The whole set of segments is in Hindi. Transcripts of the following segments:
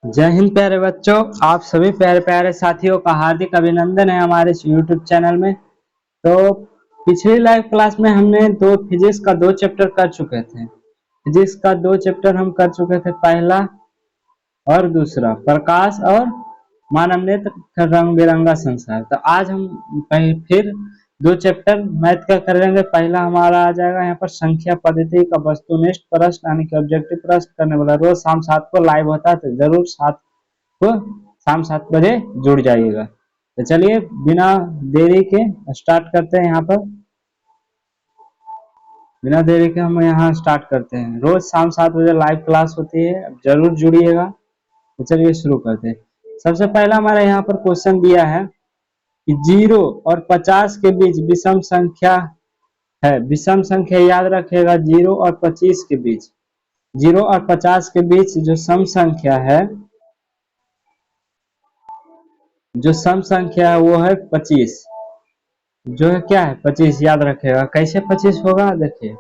जय हिंद प्यारे बच्चों। आप सभी प्यारे प्यारे साथियों का हार्दिक अभिनंदन है हमारे इस YouTube चैनल में। तो पिछली लाइव क्लास में हमने फिजिक्स का दो चैप्टर कर चुके थे। फिजिक्स का दो चैप्टर हम कर चुके थे, पहला और दूसरा, प्रकाश और मानव नेत्र रंग बिरंगा संसार। तो आज हम फिर दो चैप्टर मैथ का करेंगे। पहला हमारा आ जाएगा यहाँ पर संख्या पद्धति का वस्तुनिष्ठ प्रश्न यानी कि ऑब्जेक्टिव प्रश्न करने वाला। रोज शाम 7 को लाइव होता है, तो जरूर को शाम 7 बजे जुड़ जाइएगा। तो चलिए बिना देरी के स्टार्ट करते हैं। बिना देरी के हम यहाँ स्टार्ट करते हैं। रोज शाम 7 बजे लाइव क्लास होती है, जरूर जुड़िएगा। तो चलिए शुरू करते हैं। सबसे पहला हमारा यहाँ पर क्वेश्चन दिया है कि 0 और 50 के बीच विषम संख्या है। विषम संख्या याद रखिएगा, 0 और 25 के बीच, 0 और 50 के बीच जो सम संख्या है, वो है 25। जो है क्या है 25, याद रखेगा। कैसे 25 होगा, देखिए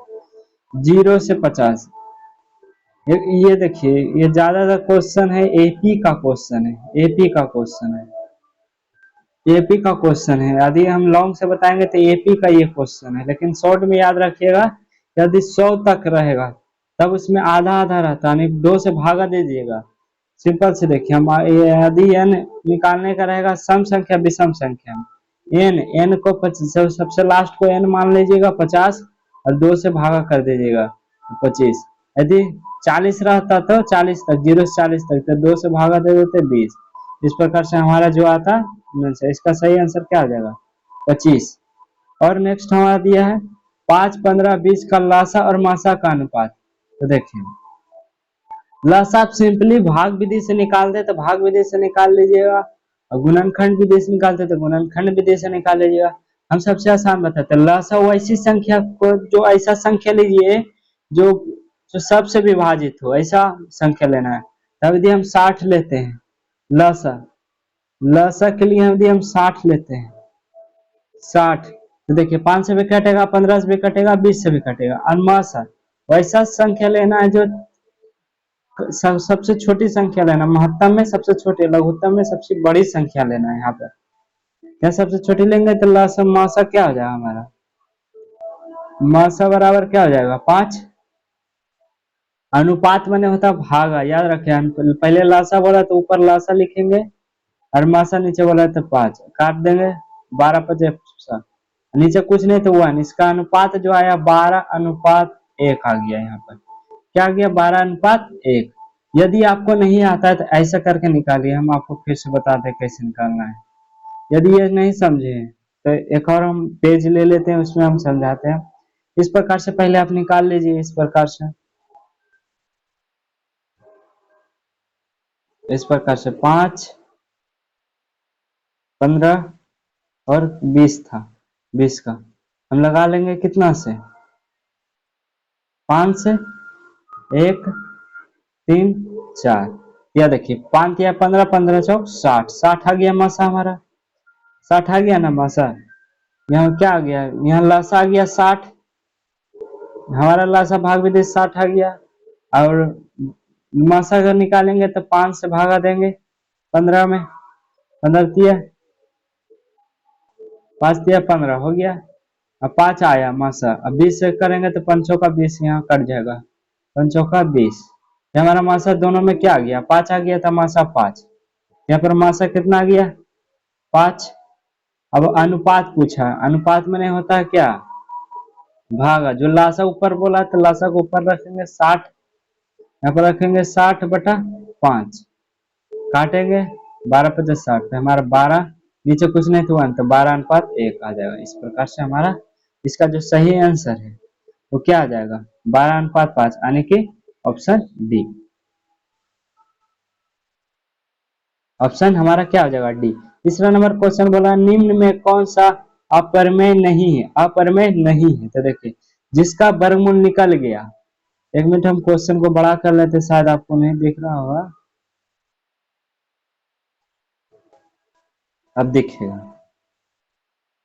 0 से 50। ये देखिए, ये ज्यादातर क्वेश्चन है एपी का क्वेश्चन है। एपी का क्वेश्चन है। यदि हम लॉन्ग से बताएंगे तो एपी का ये क्वेश्चन है, लेकिन शॉर्ट में याद रखिएगा, यदि 100 तक रहेगा तब उसमें आधा आधा रहता है, 2 से भागा दीजिएगा। सिंपल से देखिए, हम यदि एन निकालने का रहेगा सम संख्या विषम संख्या में, एन को सबसे लास्ट को एन मान लीजिएगा 50 और 2 से भागा कर दीजिएगा 25। यदि 40 रहता तो 40 तक, 0 से 40 तक, तो 2 से भागा दे देते 20। इस प्रकार से हमारा जो आता इसका सही आंसर क्या आ जाएगा 25। और नेक्स्ट हमारा दिया है 5, 15, 20 का लासा और मासा का अनुपात। तो देखिए, लासा आप सिंपली भाग विधि से निकालते तो भाग विधि से निकाल लीजिएगा, और गुणनखंड विधि से निकालते तो गुणनखंड विधि से निकाल लीजिएगा। हम सबसे आसान बताते हैं, लासा वो ऐसी संख्या को, जो ऐसा संख्या लीजिए जो जो सबसे विभाजित हो, ऐसा संख्या लेना है। तब यदि हम 60 लेते हैं, लासा लसा के लिए यदि हम 60 लेते हैं, 60, तो देखिए 5 से भी कटेगा, 15 से भी कटेगा, 20 से भी कटेगा। अनुमासा वैसा संख्या लेना है जो सबसे छोटी संख्या लेना, महत्तम में सबसे छोटी, लघुत्तम में सबसे बड़ी संख्या लेना है। यहाँ पर क्या सबसे छोटी लेंगे तो लसा मासा क्या हो जाएगा हमारा, मासा बराबर क्या हो जाएगा 5। अनुपात मैंने होता भागा, याद रखें। पहले लासा बोला तो ऊपर लासा लिखेंगे, और मासा नीचे बोला तो 5 काट देंगे, 12 5 नीचे कुछ नहीं तो 1। इसका अनुपात जो आया 12:1 आ गया। यहाँ पर क्या आ गया 12:1। यदि आपको नहीं आता है तो ऐसा करके निकालिए, हम आपको फिर से बताते हैं कैसे निकालना है। यदि ये नहीं समझे तो एक और हम पेज ले लेते हैं, उसमें हम समझाते हैं। इस प्रकार से पहले आप निकाल लीजिए, इस प्रकार से 5, 15 और 20 था। 20 का हम लगा लेंगे कितना से, 5 से, 1, 3, 4। या देखिए 5 या 15, 15 चौक 60, 60 आ गया मासा हमारा, 60 आ गया ना मासा। यहाँ क्या आ गया, यहाँ लासा आ गया 60, हमारा लासा भाग विधि 60 आ गया। और मासा अगर निकालेंगे तो 5 से भागा देंगे 15 में, 15 तिया 5 तिया 15 हो गया। अब 5 आया मासा, अब 20 से करेंगे तो 5 का 20 यहाँ कट जाएगा, 5 का 20। हमारा मासा दोनों में क्या आ गया 5 आ गया था, मासा 5। यहाँ पर मासा कितना आ गया 5। अब अनुपात पूछा, अनुपात में नहीं होता है क्या भागा, जो लासा ऊपर बोला तो लासा को ऊपर रखेंगे 60, यहाँ पर रखेंगे 60/5, काटेंगे 12 5 60, तो हमारा 12 नीचे कुछ नहीं तो 1, तो 12:1 आ जाएगा। इस प्रकार से हमारा इसका जो सही आंसर है वो क्या आ जाएगा 12:5, यानी कि ऑप्शन डी। ऑप्शन हमारा क्या हो जाएगा डी। तीसरा नंबर क्वेश्चन बोला निम्न में कौन सा अपरमेय नहीं है, अपरमेय नहीं है। तो देखिए जिसका वर्गमूल निकल गया, एक मिनट हम क्वेश्चन को बड़ा कर लेते, शायद आपको नहीं दिख रहा होगा, अब दिखेगा।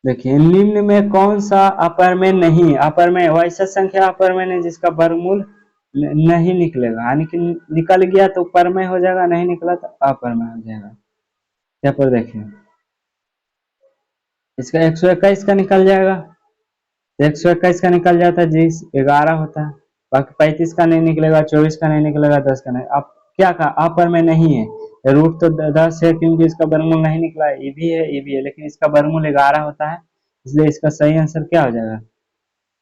देखिए निम्न में कौन सा अपरमेय नहीं, अपरमेय वैसा संख्या अपरमेय नहीं जिसका वर्गमूल नहीं निकलेगा, यानी कि निकल गया तो परमय हो जाएगा, नहीं निकला तो अपरमय हो जाएगा। यहाँ पर देखिए इसका 121 का निकल जाएगा, तो 121 का निकल जाता है जी, 11 होता है। बाकी 35 का नहीं निकलेगा, 24 का नहीं निकलेगा, 10 का नहीं। अब क्या कहा, अपरमय नहीं है, रूट तो 10 है क्योंकि इसका वर्गमूल नहीं निकला है, ये भी है ये भी है, लेकिन इसका वर्गमूल 11 होता है, इसलिए इसका सही आंसर क्या हो जाएगा,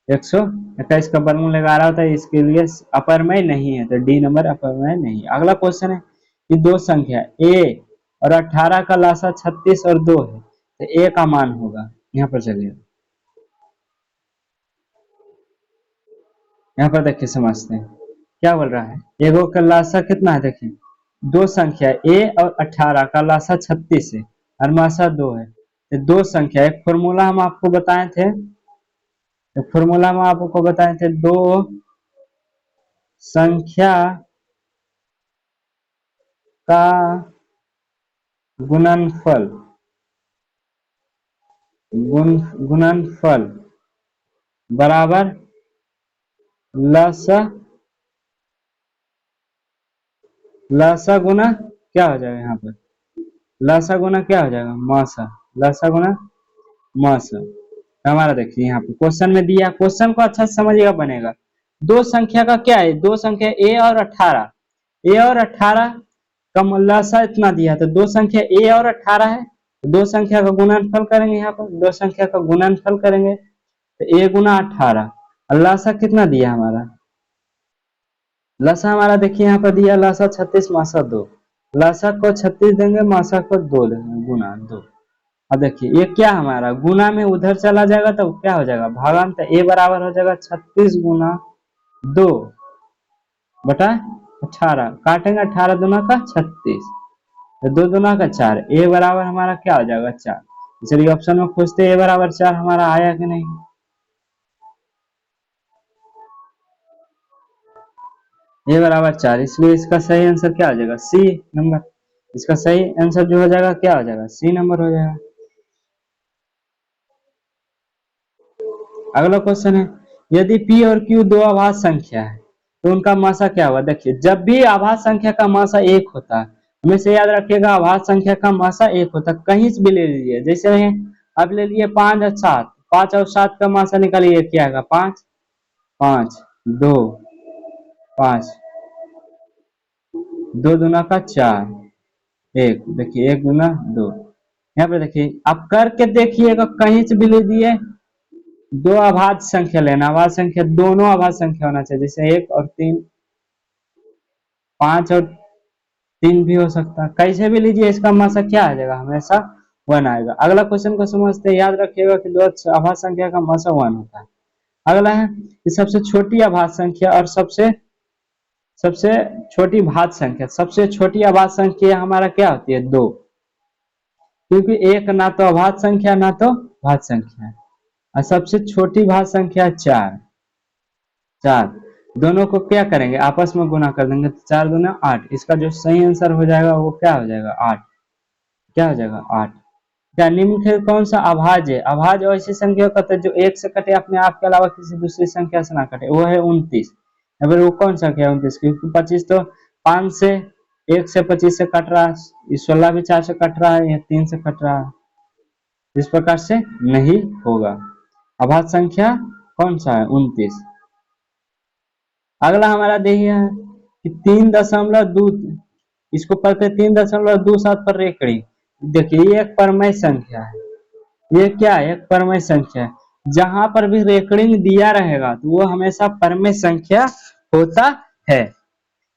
121 का वर्गमूल 11 होता है, इसके लिए अपरमय नहीं है, तो डी नंबर अपरमय नहीं है। अगला क्वेश्चन है कि दो संख्या ए और 18 का लासा 36 और 2 है, तो ए का मान होगा। यहाँ पर चलिए, यहाँ पर देखिए समझते हैं क्या बोल रहा है। एगो का लासा कितना है, देखिए दो संख्या ए और 18 का लासा 36 है और मासा 2 है, तो दो संख्या, एक फॉर्मूला हम आपको बताए थे, तो फॉर्मूला में आपको बताए थे, दो संख्या का गुणनफल गुणनफल बराबर लसा लसा गुना क्या हो जाएगा, यहाँ पर लसा गुना क्या हो जाएगा, मासा, लसा गुना मासा। हमारा देखिए यहाँ पे क्वेश्चन में दिया, क्वेश्चन को अच्छा से समझिएगा बनेगा। दो संख्या का क्या है, दो संख्या ए और 18, ए और 18 का लसा इतना दिया, तो दो संख्या ए और 18 है, दो संख्या का गुणनफल करेंगे, यहाँ पर दो संख्या का गुणनफल करेंगे, तो ए गुना 18, और लसा कितना दिया हमारा, लसा हमारा देखिए यहाँ पर दिया लसा 36 मासा 2, लसा को 36 देंगे, मासा को 2 देंगे, गुना 2। अब देखिए ये क्या हमारा गुना में उधर चला जाएगा तो क्या हो जाएगा, भागांतर, ए बराबर हो जाएगा 36 गुना 2 बटा 18, काटेंगे 18 दूना का 36, तो 2 दूना का 4, ए बराबर हमारा क्या हो जाएगा 4। चलिए ऑप्शन में पूछते ए बराबर 4 हमारा आया कि नहीं, ए बराबर 4, इसलिए इसका सही आंसर क्या हो जाएगा, सी नंबर। इसका सही आंसर जो हो जाएगा क्या हो जाएगा, सी नंबर हो जाएगा। अगला क्वेश्चन है, यदि p और q दो अभाज्य संख्या है तो उनका मासा क्या होगा। देखिए जब भी अभाज्य संख्या का मासा एक होता है, हमेशा याद रखिएगा अभाज्य संख्या का मासा एक होता है, कहीं से भी ले लीजिए, जैसे अब ले लिए 5 और 7, 5 और 7 का मासा निकालिए, क्या आएगा 5, 5 2 5, 2 दूना का 4, 1, देखिए 1 दूना 2। यहाँ पे देखिए आप करके देखिएगा, कहीं से भी ले दिए, दो अभाज्य संख्या लेना, अभाज्य संख्या दोनों अभाज्य संख्या होना चाहिए, जैसे 1 और 3, 5 और 3 भी हो सकता है, कैसे भी लीजिए, इसका मासा क्या आ जाएगा, हमेशा 1 आएगा। अगला क्वेश्चन को समझते हैं, याद रखिएगा कि दो अभाज्य संख्या का मासा 1 होता है। अगला है कि सबसे छोटी अभाज्य संख्या और सबसे सबसे छोटी भाज्य संख्या, सबसे छोटी अभाज्य संख्या हमारा क्या होती है, 2, क्योंकि एक ना तो अभाज्य संख्या ना तो भाज्य संख्या है, और सबसे छोटी भाज्य संख्या 4, 4, दोनों को क्या करेंगे, आपस में गुना कर देंगे, तो 4 दूना 8, इसका जो सही आंसर हो जाएगा वो क्या हो जाएगा 8, क्या हो जाएगा 8। क्या निम्नलिखित कौन सा अभाज्य है, अभाज्य ऐसी संख्या कहते हैं जो एक से कटे, अपने आप के अलावा किसी दूसरी संख्या से ना कटे, वो है 29। अगर वो कौन सा संख्या है 29, क्योंकि 25 तो 5 से 1 से 25 से कट रहा है, 16 भी 4 से कट रहा है, या 3 से कट रहा है, इस प्रकार से नहीं होगा। अभाज्य संख्या कौन सा है 29। अगला हमारा देखिए कि 3.2, इसको पढ़ते 3.27 पर रेखड़ी, देखिए ये एक परमय संख्या है, ये क्या है, एक परमय संख्या है, जहां पर भी रेखड़ी दिया रहेगा तो वो हमेशा परमय संख्या होता है।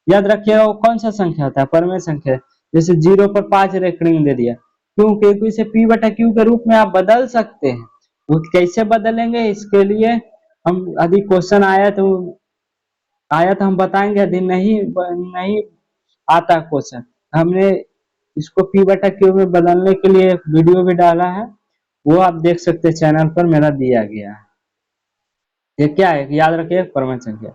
याद रखिएगा वो कौन सा संख्या होता है, परमय संख्या। जैसे 0 पर 5 रेखड़ी दे दिया, क्यों, क्योंकि इसे p बटा q के रूप में आप बदल सकते हैं, वो कैसे बदलेंगे इसके लिए हम यदि क्वेश्चन आया तो हम बताएंगे, यदि नहीं आता क्वेश्चन, हमने इसको p बटा q में बदलने के लिए एक वीडियो भी डाला है, वो आप देख सकते हैं, चैनल पर मेरा दिया गया है। ये क्या है, याद रखिए परमाणु संख्या,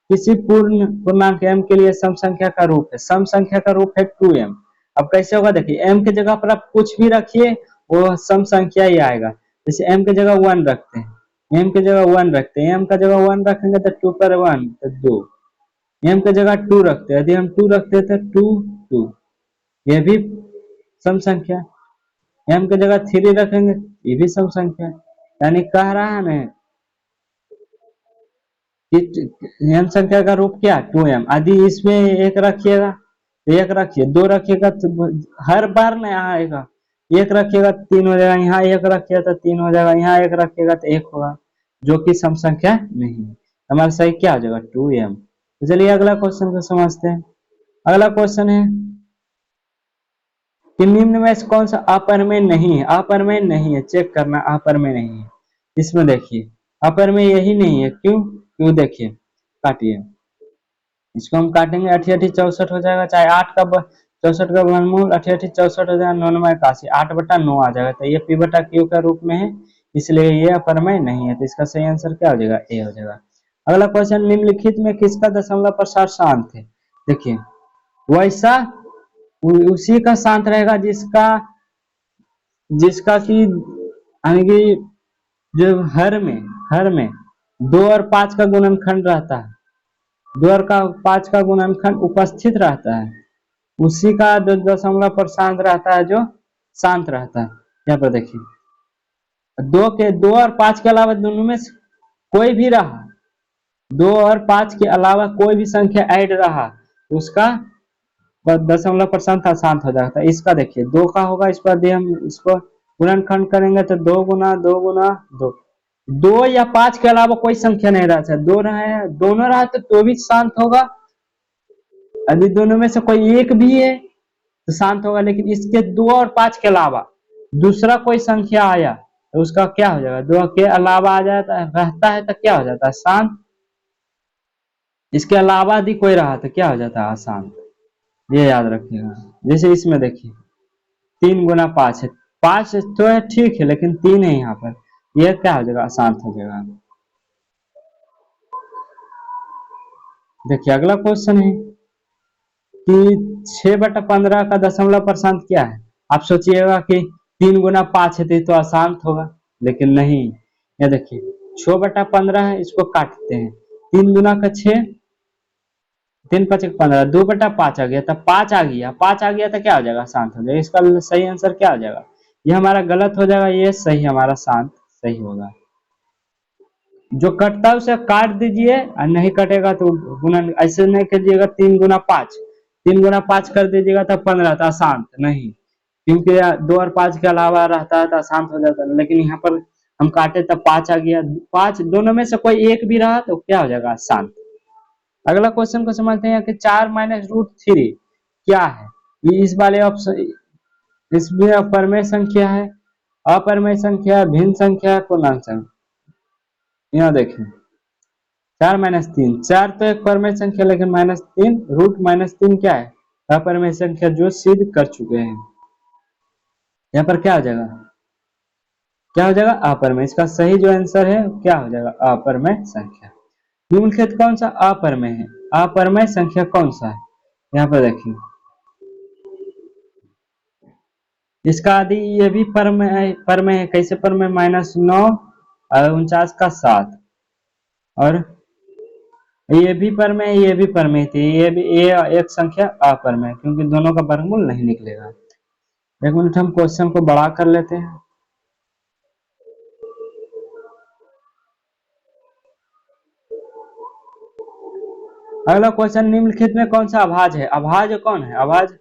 किसी पूर्णांक m के लिए सम संख्या का रूप है, सम संख्या का रूप है 2m। अब कैसे होगा, देखिए m की जगह पर आप कुछ भी रखिए वो सम संख्या ही आएगा, जैसे m की जगह 1 रखते हैं, m की जगह 1 रखते हैं, m का जगह 1 रखेंगे तो 2 पर 1 तो 2, m की जगह 2 रखते हैं, यदि हम 2 रखते हैं तो 2 2, ये भी सम संख्या। m की जगह 3 रखेंगे, ये भी सम संख्या। यानी कह रहा है ना कि m संख्या का रूप क्या, 2m। यदि इसमें एक रखिएगा तो एक रखिए, 2 रखिएगा तो हर बार नया आएगा। एक रखिएगा तो 3 हो जाएगा, यहाँ एक रखिएगा तो 3 हो जाएगा, यहाँ एक रखिएगा तो 1 होगा, जो कि सम संख्या नहीं है। हमारा सही क्या हो जाएगा, 2m। तो चलिए अगला क्वेश्चन को समझते हैं। अगला क्वेश्चन है कि निम्न में से कौन सा अपरिमेय नहीं है। अपरिमेय नहीं है, चेक करना अपरिमेय नहीं है। इसमें देखिए अपरिमेय यही नहीं है, क्यों, क्यों देखिए, काटिए, इसको हम काटेंगे, 88 64 हो जाएगा, चाहे 8 का 64 का वर्गमूल 88 64 हो जाएगा, 9 81, 8/9 आ जाएगा, तो ये p/q का रूप में है, इसलिए ये अपरिमेय नहीं है। तो इसका सही आंसर क्या हो जाएगा, ए हो जाएगा। अगला क्वेश्चन, निम्नलिखित में किसका दशमलव प्रसार शांत है। देखिए वैसा उसी का शांत रहेगा जिसका जिसका कि यानी कि जो हर में 2 और 5 का गुणनखंड रहता है, 2 और 5 का गुणनखंड उपस्थित रहता है, उसी का दशमलव पर शांत रहता है, जो शांत रहता है। यहाँ पर देखिए 2 और 5 के अलावा दोनों में से कोई भी रहा, 2 और 5 के अलावा कोई भी संख्या ऐड रहा, उसका दशमलव पर शांत हो जाता है। इसका देखिए 2 का होगा, इस पर हम इसको गुणनखंड करेंगे तो 2 गुना 2 गुना 2, 2 या 5 के अलावा कोई संख्या नहीं रहा, दो रहे, दोनों रहा तो भी शांत होगा। यदि दोनों में से कोई एक भी है तो शांत होगा, लेकिन इसके 2 और 5 के अलावा दूसरा कोई संख्या आया तो उसका क्या हो जाएगा, 2 के अलावा आ जाता है, रहता है तो क्या हो जाता है, शांत। इसके अलावा यदि कोई रहा तो क्या हो जाता है, अशांत। ये याद रखिएगा। जैसे इसमें देखिए 3 गुना 5 है, 5 तो है ठीक है, लेकिन 3 है यहाँ पर, यह क्या हो जाएगा, अशांत हो जाएगा। देखिए अगला क्वेश्चन है कि 6/15 का दशमलव पर शांत क्या है। आप सोचिएगा कि 3 गुना 5 है तो अशांत होगा, लेकिन नहीं। ये देखिए 6/15 है, इसको काटते हैं, 3 गुना का 6, 3 5 15, 2/5 आ गया, तब 5 आ गया, 5 आ गया तो क्या हो जाएगा, शांत हो जाएगा। इसका सही आंसर क्या हो जाएगा, ये हमारा गलत हो जाएगा, ये सही हमारा शांत सही होगा। जो कटता है उसे काट दीजिए, और नहीं कटेगा तो गुणन ऐसे नहीं कीजिएगा, 3 गुना 5, 3 गुना 5 कर दीजिएगा तब 15, तो अशांत नहीं, क्योंकि 2 और 5 के अलावा रहता है तो अशांत हो जाता है, लेकिन यहाँ पर हम काटे तब 5 आ गया, 5 दोनों में से कोई एक भी रहा तो क्या हो जाएगा, शांत। अगला क्वेश्चन को समझते हैं कि 4 - √3 क्या है। ये इस वाले ऑप्शन, इसमें अपरिमेय संख्या है, अपरिमेय संख्या, भिन्न संख्या, पूर्णांक संख्या। यहाँ देखिए 4 - 3, 4 तो एक परमेय संख्या, लेकिन -3 रूट -3 क्या है, अपरिमेय संख्या, जो सिद्ध कर चुके हैं। यहाँ पर क्या हो जाएगा, क्या हो जाएगा, अपरिमेय। इसका सही जो आंसर है क्या हो जाएगा, अपरिमेय संख्या। निम्नलिखित कौन सा अपरिमेय है, अपरिमेय संख्या कौन सा है। यहाँ पर देखिए इसका आदि ये भी परमेय है, कैसे परमेय, -9 और 49 का 7, और ये भी परमेय है, ये भी परमेय थी, ये एक संख्या अपरमेय, क्योंकि दोनों का वर्गमूल नहीं निकलेगा। एक मिनट हम क्वेश्चन को बड़ा कर लेते हैं। अगला क्वेश्चन, निम्नलिखित में कौन सा अभाज्य है। अभाज्य कौन है, अभाज्य,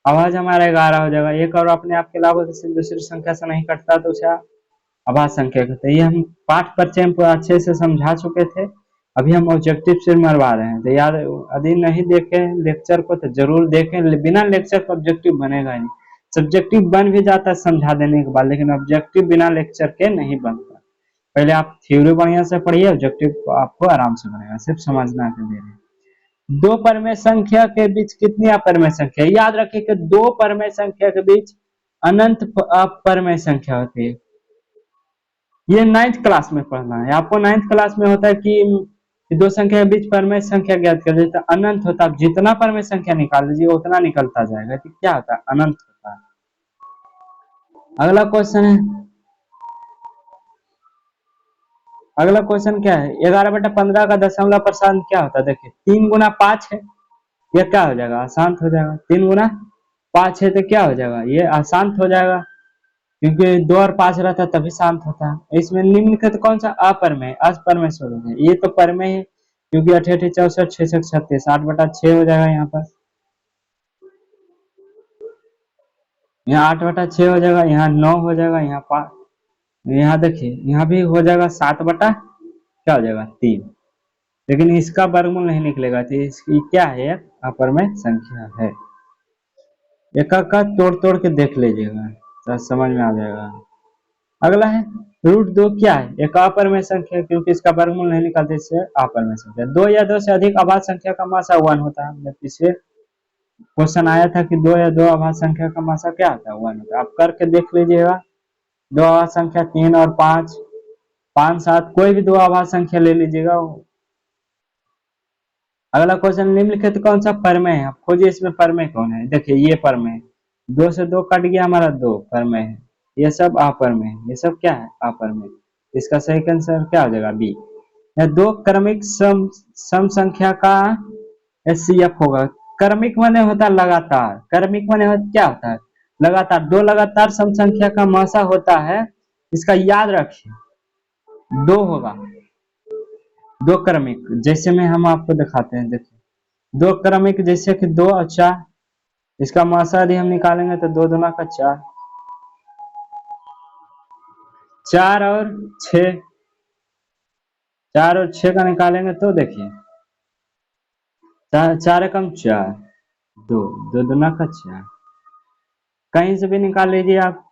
अभाज्य हमारा 11 हो जाएगा। एक और अपने आप के अलावा किसी दूसरी संख्या से नहीं कटता तो उसे अभाज्य संख्या कहते हैं। ये हम पाठ परिचय में अच्छे से समझा चुके थे, अभी हम ऑब्जेक्टिव से मरवा रहे हैं, तो याद, यदि नहीं देखे लेक्चर को तो जरूर देखें, बिना लेक्चर का ऑब्जेक्टिव बनेगा ही नहीं। सब्जेक्टिव बन भी जाता है समझा देने के बाद, लेकिन ऑब्जेक्टिव बिना लेक्चर के नहीं बनता। पहले आप थ्योरी बढ़िया से पढ़िए, ऑब्जेक्टिव आपको आराम से बनेगा, सिर्फ समझना के लिए। दो परमेय संख्या के बीच कितनी अपरमेय संख्या, याद रखिए कि दो परमेय संख्या के बीच अनंत अपरमेय संख्या होती है। ये 9th क्लास में पढ़ना है आपको। 9th क्लास में होता है कि दो संख्या के बीच परमेय संख्या ज्ञात कर देता, अनंत होता है। जितना परमेय संख्या निकाल लीजिए उतना निकलता जाएगा, तो क्या होता है, अनंत होता है। अगला क्वेश्चन है अगला क्वेश्चन क्या है, 11/15 का दशमलव प्रसांत क्या होता है। देखिए 3 गुना 5 है, ये क्या हो जाएगा, अशांत हो जाएगा। 3 गुना 5 है तो क्या हो जाएगा, ये अशांत हो जाएगा, क्योंकि 2 और 5 रहता है तभी शांत होता है। इसमें निम्नलिखित कौन सा अपरमेय असपरमेय स्वरूप है, ये तो परमेय है, क्योंकि 88 64 66 36 8/6 हो जाएगा। यहाँ 8/6 हो जाएगा, यहाँ 9 हो जाएगा, यहाँ 5, यहाँ देखिए यहाँ भी हो जाएगा 7 बटा क्या हो जाएगा 3, लेकिन इसका वर्गमूल नहीं निकलेगा, तो इसकी क्या है, एक अपरमेय संख्या है। एक का तोड़ तोड़ के देख लीजिएगा तो समझ में आ जाएगा। अगला है √2 क्या है, एक अपरमेय संख्या, क्योंकि इसका वर्गमूल नहीं निकालते, इससे अपरमेय संख्या। 2 या 2 से अधिक अभाज्य संख्या का मासा 1 होता है। हमने पिछले क्वेश्चन आया था कि 2 या 2 अभाज्य संख्या का मासा क्या होता है, 1 होता है। आप करके देख लीजिएगा। 2 अभाज्य संख्या 3 और 5, 5 7 कोई भी 2 अभाज्य संख्या ले लीजिएगा। अगला क्वेश्चन, निम्नलिखित कौन सा परमेय है, आप खोजिए इसमें परमेय कौन है। देखिए ये परमेय, 2 से 2 कट गया हमारा, 2 परमेय है। ये सब अपरमेय है, ये सब क्या है, अपरमेय। इसका सही आंसर क्या हो जाएगा, बी। या 2 क्रमिक सम संख्या का एचसीएफ होगा। क्रमिक माने होता है लगातार, क्रमिक माने क्या होता है, लगातार। 2 लगातार सम संख्या का मासा होता है, इसका याद रखिए 2 होगा। 2 क्रमिक, जैसे में हम आपको दिखाते हैं, देखिए 2 क्रमिक जैसे कि 2 और 4, इसका मासा यदि हम निकालेंगे तो 2 दूना का 4, 4 और 6, 4 और 6 का निकालेंगे तो देखिए 4 एकम 4, 2, 2 दूना का 4, कहीं से भी निकाल लीजिए आप।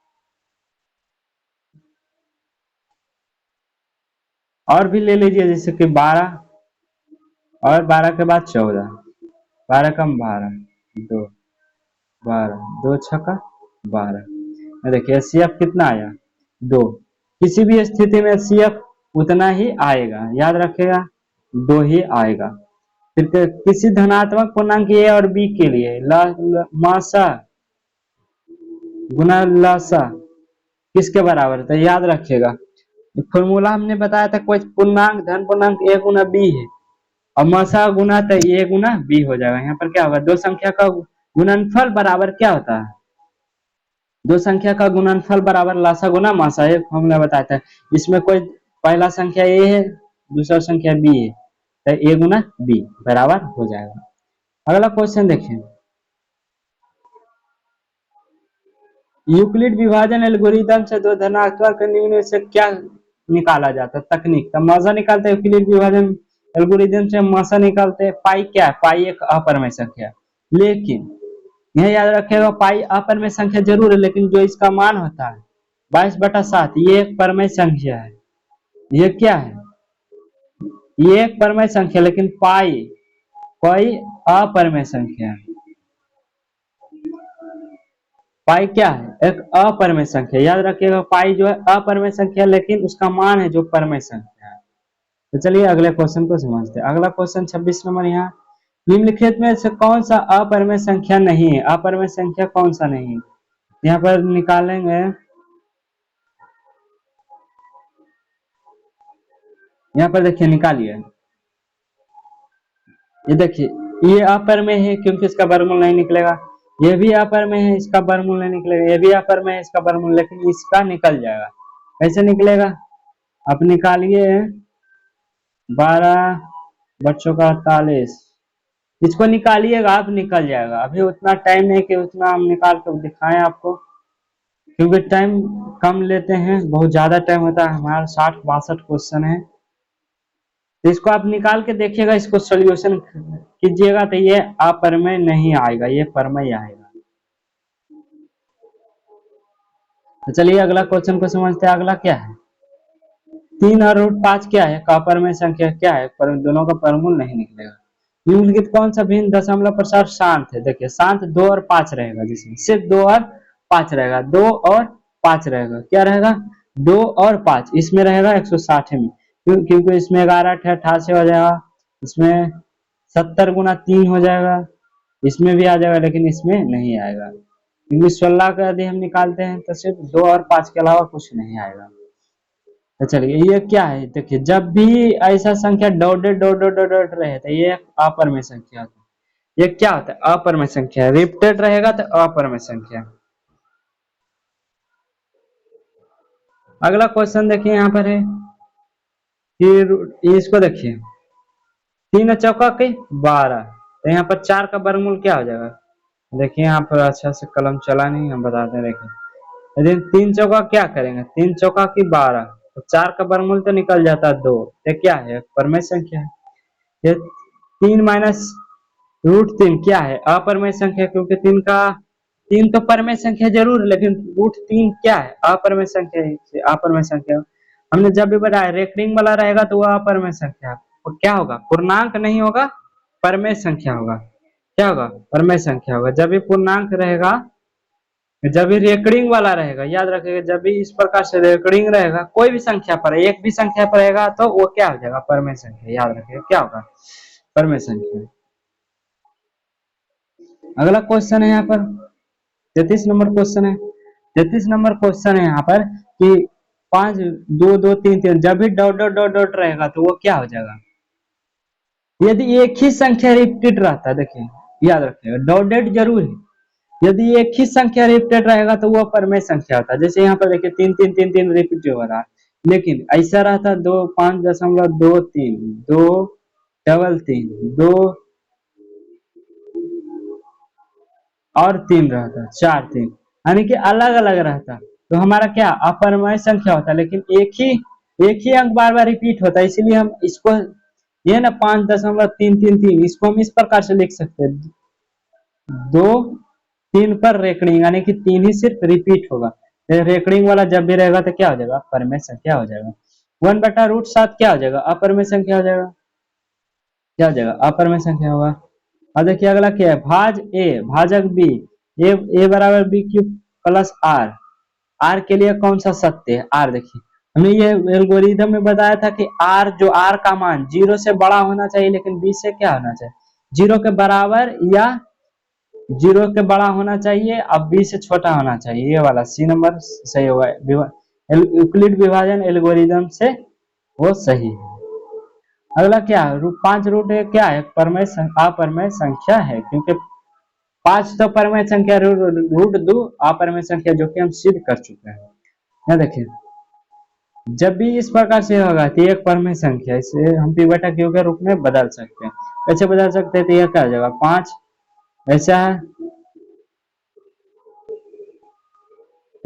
और भी ले लीजिए, जैसे कि 12 और 12 के बाद 14, 12 कम 12, 2, 12, 2 छक्का 12। देखिए एचसीएफ कितना आया, 2। किसी भी स्थिति में एचसीएफ उतना ही आएगा, याद रखेगा 2 ही आएगा। फिर किसी धनात्मक पूर्णांक ए और बी के लिए मासा गुना लासा किसके बराबर है, तो याद रखिएगा फॉर्मूला हमने बताया था, कोई पूर्णांक धन पूर्णांक ए गुना बी है, और मासा गुना तो ए गुना बी हो जाएगा। यहाँ पर क्या होगा, 2 संख्या का गुणनफल बराबर क्या होता है, 2 संख्या का गुणनफल बराबर लासा गुना मासा, एक फॉर्मूला बताया था। इसमें कोई पहला संख्या ए है, दूसरा संख्या बी है, तो ए गुना बी बराबर हो जाएगा। अगला क्वेश्चन देखिए, यूक्लिड विभाजन एल्गोरिदम से 2 धनात्मक निम्न से क्या निकाला जाता है, तकनीक। तो मासा निकालते हैं यूक्लिड विभाजन एल्गोरिदम से, मासा निकालते हैं। पाई क्या है, पाई एक अपरमेय संख्या, लेकिन यह याद रखिएगा पाई अपरमेय संख्या जरूर है, लेकिन जो इसका मान होता है 22/7, ये एक परमेय संख्या है। ये क्या है, ये एक परमेय संख्या, लेकिन पाई कोई अपरमेय संख्या है। पाई क्या है, एक अपरमेय संख्या, याद रखिएगा पाई जो है अपरमेय संख्या, लेकिन उसका मान है जो परमेय संख्या है। तो चलिए अगले क्वेश्चन को समझते हैं। अगला क्वेश्चन 26 नंबर, यहाँ निम्नलिखित में से कौन सा अपरमेय संख्या नहीं है, अपरमेय संख्या कौन सा नहीं है, यहाँ पर निकालेंगे। यहाँ पर देखिए निकालिए, ये देखिए ये अपरमेय है क्योंकि इसका वर्गमूल नहीं निकलेगा, ये भी अपरमेय है, इसका वर्गमूल नहीं निकलेगा, ये भी अपरमेय है, इसका वर्गमूल, लेकिन इसका निकल जाएगा। कैसे निकलेगा, आप निकालिए 12 बच्चों का 48, इसको निकालिएगा आप, निकल जाएगा। अभी उतना टाइम नहीं कि उतना हम निकाल कर दिखाएं आपको, क्योंकि टाइम कम लेते हैं, बहुत ज्यादा टाइम होता है हमारा, 60 62 क्वेश्चन है। तो इसको आप निकाल के देखिएगा, इसको सोल्यूशन कीजिएगा, तो ये अपरमेय नहीं आएगा, ये परमेय आएगा। तो चलिए अगला क्वेश्चन को समझते हैं। अगला क्या है, 3 और √5 क्या है, अपरमेय संख्या क्या है, पर दोनों का परमूल नहीं निकलेगा। निम्नलिखित कौन सा भिन्न दशमलव प्रसार शांत है, देखिए शांत 2 और 5 रहेगा, जिसमें सिर्फ 2 और 5 रहेगा, 2 और 5 रहेगा, क्या रहेगा 2 और 5, इसमें रहेगा 160 में, क्योंकि इसमें 11 88 हो जाएगा, इसमें 70 गुना 3 हो जाएगा, इसमें भी आ जाएगा, लेकिन इसमें नहीं आएगा, क्योंकि 16 का यदि हम निकालते हैं तो सिर्फ 2 और 5 के अलावा कुछ नहीं आएगा। तो चलिए ये क्या है, देखिए जब भी ऐसा संख्या dotted dot dot dot dot रहे तो ये अपरमेय संख्या होता है। ये क्या होता है, अपरमेय संख्या। रिपीटेड रहेगा तो अपरमेय संख्या। अगला क्वेश्चन देखिए यहाँ पर है कि इसको देखिए, 3 चौका के 12, तो यहाँ पर 4 का वर्गमूल क्या हो जाएगा। देखिए यहाँ पर अच्छा से कलम चला नहीं, हम बताते हैं। देखिए यदि 3 चौका क्या करेंगे, 3 चौका की 12, तो 4 का वर्गमूल तो निकल जाता है 2, ये क्या है, परमेय संख्या है। ये 3 - √3 क्या है, अपरमेय संख्या, क्योंकि 3 तो परमेय संख्या जरूर है, लेकिन √3 क्या है, अपरमेय संख्या है, अपरमेय संख्या। हमने जब भी बताया रेकरिंग वाला रहेगा तो वह अपरमेय संख्या है। और क्या होगा, पूर्णांक नहीं होगा, परमेय संख्या होगा। क्या होगा, परमेय संख्या होगा। जब भी पूर्णांक रहेगा, जब भी रेकरिंग वाला रहेगा, याद रखिएगा, जब भी इस प्रकार से रेकरिंग रहेगा, कोई भी संख्या पर, एक भी संख्या पर रहेगा तो वो क्या हो जाएगा, परमेय संख्या। याद रखिएगा क्या होगा, परमेय संख्या। अगला क्वेश्चन है यहाँ पर 33 नंबर क्वेश्चन है। 33 नंबर क्वेश्चन है यहाँ पर कि 5 2 2 3 3, जब भी डॉट डॉट डॉट डॉट रहेगा तो वो क्या हो जाएगा, यदि एक ही संख्या रिपीटेड रहता है। देखिए याद रखिएगा डॉट डॉट जरूर है, यदि एक ही संख्या रिपीटेड रहेगा तो वो परमेय संख्या होता है। जैसे यहाँ पर देखिए 3 3 3 3 रिपीट हो रहा है, लेकिन ऐसा रहता 2 5.23 2 3 2 और 3 रहता, 4 3, यानी कि अलग अलग रहता, तो हमारा क्या अपरमय संख्या होता है। लेकिन एक ही अंक बार बार रिपीट होता है, इसीलिए हम इसको, ये ना 5.333, इसको हम इस प्रकार से लिख सकते हैं, 2 3 पर रेकड़िंग, यानी कि 3 ही सिर्फ रिपीट होगा। रेकड़िंग वाला जब भी रहेगा तो क्या हो जाएगा, परमेय संख्या हो जाएगा। 1/√7 क्या हो जाएगा, अपरमेय संख्या हो जाएगा। क्या हो जाएगा, अपरमेय संख्या होगा। अब देखिए अगला क्या है, भाज ए भाजक बी, ए बराबर b cube plus r. R के लिए कौन सा सत्य है, आर देखिए हमने ये एल्गोरिथम में बताया था कि आर, जो आर का मान 0 से बड़ा होना चाहिए, लेकिन बी से क्या होना चाहिए, 0 के बराबर या 0 के बड़ा होना चाहिए, अब बी से छोटा होना चाहिए। ये वाला सी नंबर सही होगा, यूक्लिड विभाजन एल्गोरिथम से वो सही है। अगला क्या है, 5 √ क्या है, परमेय अपरमेय संख्या है, क्योंकि 5 तो परमेय संख्या, √2 अपरमेय संख्या, जो कि हम सिद्ध कर चुके हैं। यहाँ देखिए जब भी इस प्रकार से होगा तो एक परमेय संख्या, इसे हम पी बटा क्यू के रूप में बदल सकते हैं। कैसे बदल सकते हैं, तो यह क्या हो जाएगा, 5 ऐसा है,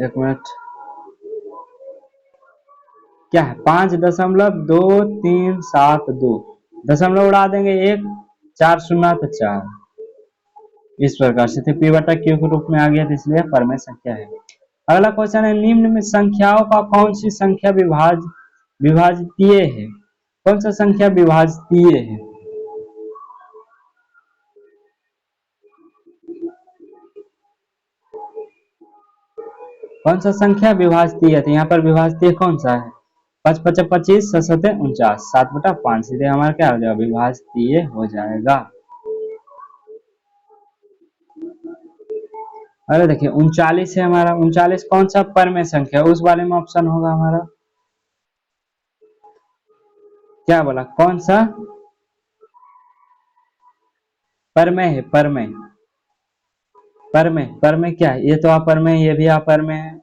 1 मिनट, क्या है, 5.2372, दशमलव उड़ा देंगे 1, 4 शून्य तो 4, इस प्रकार से थे, पी बटा क्यू के रूप में आ गया, तो इसलिए परमेय संख्या है। अगला क्वेश्चन है, निम्न में संख्याओं का कौन सी संख्या विभाज्य है, कौन सा संख्या विभाज्य है। कौन सा संख्या विभाज्य है, तो यहाँ पर विभाज्य कौन सा है, 5 × 5 = 25, 7 × 49, 7/5, सीधे हमारा क्या हो जाएगा, विभाज्य हो जाएगा। अरे देखिए 39 है हमारा, 39 कौन सा परमेय संख्या, उस वाले में ऑप्शन होगा हमारा, क्या बोला, कौन सा परमेय है, परमेय, परमेय, परमेय क्या है, ये तो अपरमेय, ये भी अपरमेय है,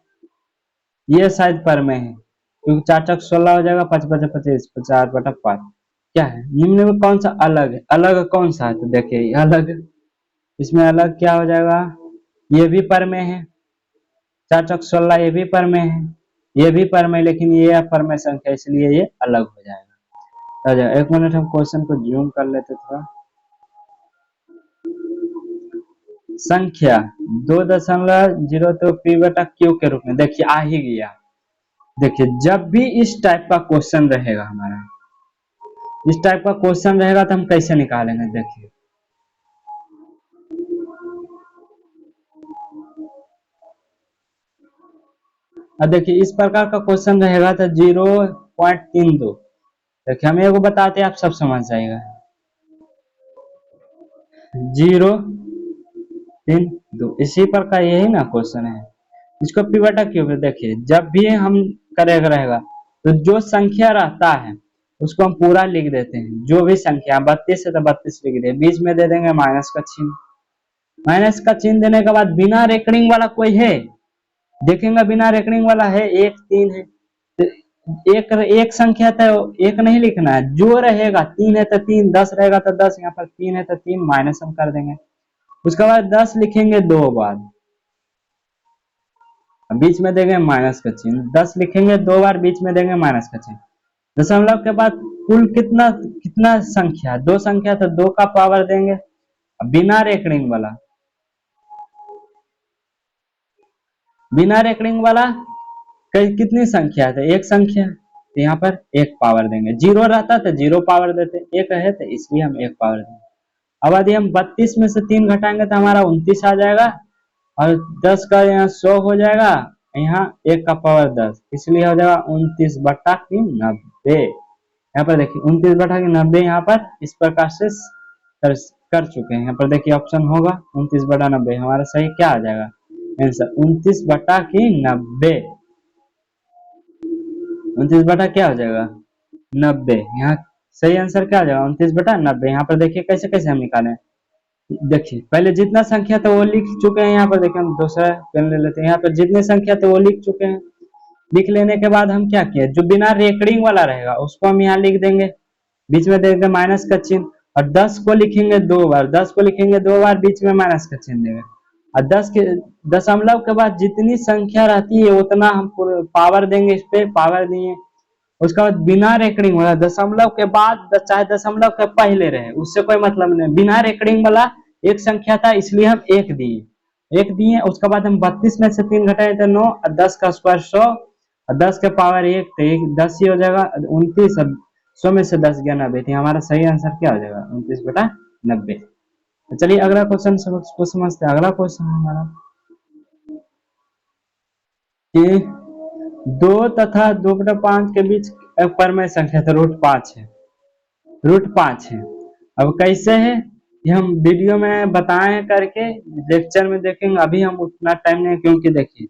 ये शायद परमेय है, क्योंकि 4 × 16 हो जाएगा, 5 × 5 = 25, 4/5। क्या है, निम्न में कौन सा अलग है, अलग कौन सा है, तो देखिए अलग, इसमें अलग क्या हो जाएगा, ये भी परमेय है, 4 × 16 ये भी परमेय है, ये भी परमेय, लेकिन ये अपरमेय संख्या, इसलिए ये अलग हो जाएगा। 1 मिनट, हम क्वेश्चन को जूम कर लेते थोड़ा। संख्या 2.0 पी बटा क्यू के रूप में, देखिए आ ही गया। देखिए जब भी इस टाइप का क्वेश्चन रहेगा हमारा, इस टाइप का क्वेश्चन रहेगा तो हम कैसे निकालेंगे, देखिए अब देखिए इस प्रकार का क्वेश्चन रहेगा तो 0.32, देखिए हम एगो बताते हैं, आप सब समझ जाएगा, 0.32, इसी प्रकार यही ना क्वेश्चन है। इसको पी बटा क्यू पे देखिए, जब भी हम करेगा रहेगा तो जो संख्या रहता है उसको हम पूरा लिख देते हैं, जो भी संख्या 32 है तो 32 लिख दे, बीच में दे देंगे माइनस का चिन्ह। माइनस का चिन्ह देने के बाद बिना रेकरिंग वाला कोई है, देखेंगे बिना रेकरिंग वाला है, 1 3 है, तो एक संख्या तो एक नहीं लिखना है, जो रहेगा 3 है तो 3, 10 रहेगा तो 10, यहाँ पर 3 है तो 3 माइनस हम कर देंगे। उसके बाद 10 लिखेंगे 2 बार, बीच में देंगे माइनस का चिन्ह, 10 लिखेंगे 2 बार, बीच में देंगे माइनस का चिन्ह। दशमलव के बाद कुल कितना कितना संख्या, 2 संख्या तो 2 का पावर देंगे, बिना रेकरिंग वाला, बिना रेकरिंग वाला कितनी संख्या है, एक संख्या, तो यहाँ पर 1 पावर देंगे, 0 रहता तो 0 पावर देते, 1 है तो इसलिए हम 1 पावर देंगे। अब यदि हम 32 में से 3 घटाएंगे तो हमारा 29 आ जाएगा, और 10 का यहाँ 100 हो जाएगा, यहाँ 1 का पावर 10, इसलिए हो जाएगा 29 बटा की 90। यहाँ पर देखिए 29 बटा की 90 यहाँ पर इस प्रकार से कर चुके हैं। यहाँ पर देखिए ऑप्शन होगा 29 बटा 90, हमारा सही क्या आ जाएगा आंसर, 29 बटा की 90, 29 बटा क्या हो जाएगा 90, यहाँ सही आंसर क्या आ जाएगा 29 बटा 90। यहाँ पर देखिए कैसे कैसे हम निकालें, देखिए पहले जितना संख्या था वो लिख चुके हैं, यहाँ पर देखिए हम दूसरा पेन ले लेते हैं, यहाँ पर जितने संख्या थे वो लिख चुके हैं। लिख लेने के बाद हम क्या किए, जो बिना रेकरिंग वाला रहेगा उसको हम यहाँ लिख देंगे, बीच में देंगे माइनस का चिन्ह, और 10 को लिखेंगे 2 बार, 10 को लिखेंगे 2 बार, बीच में माइनस का चिन्ह देंगे, और 10 के दशमलव के बाद जितनी संख्या रहती है उतना हम पावर देंगे, इस पे पावर दिए। उसके बाद बिना रेकरिंग वाला, दशमलव के बाद चाहे दशमलव के पहले रहे उससे कोई मतलब नहीं, बिना रेकरिंग वाला एक संख्या था इसलिए हम 1 दिए, 1 दिए। उसके बाद हम 32 में से 3 घटाए तो 9, और 10 का स्क्वायर 100, और 10 के पावर 1 तो 1 10 ही हो जाएगा, 29, और 100 में से 10 गया 90, तो हमारा सही आंसर क्या हो जाएगा 29 बटा 90। तो चलिए अगला क्वेश्चन को समझते हैं। अगला क्वेश्चन है हमारा कि 2 तथा 2/5 के बीच परमेय संख्या तो √5 है, √5 है। अब कैसे है ये हम वीडियो में बताएं करके, लेक्चर में देखेंगे, अभी हम उतना टाइम नहीं, क्योंकि देखिए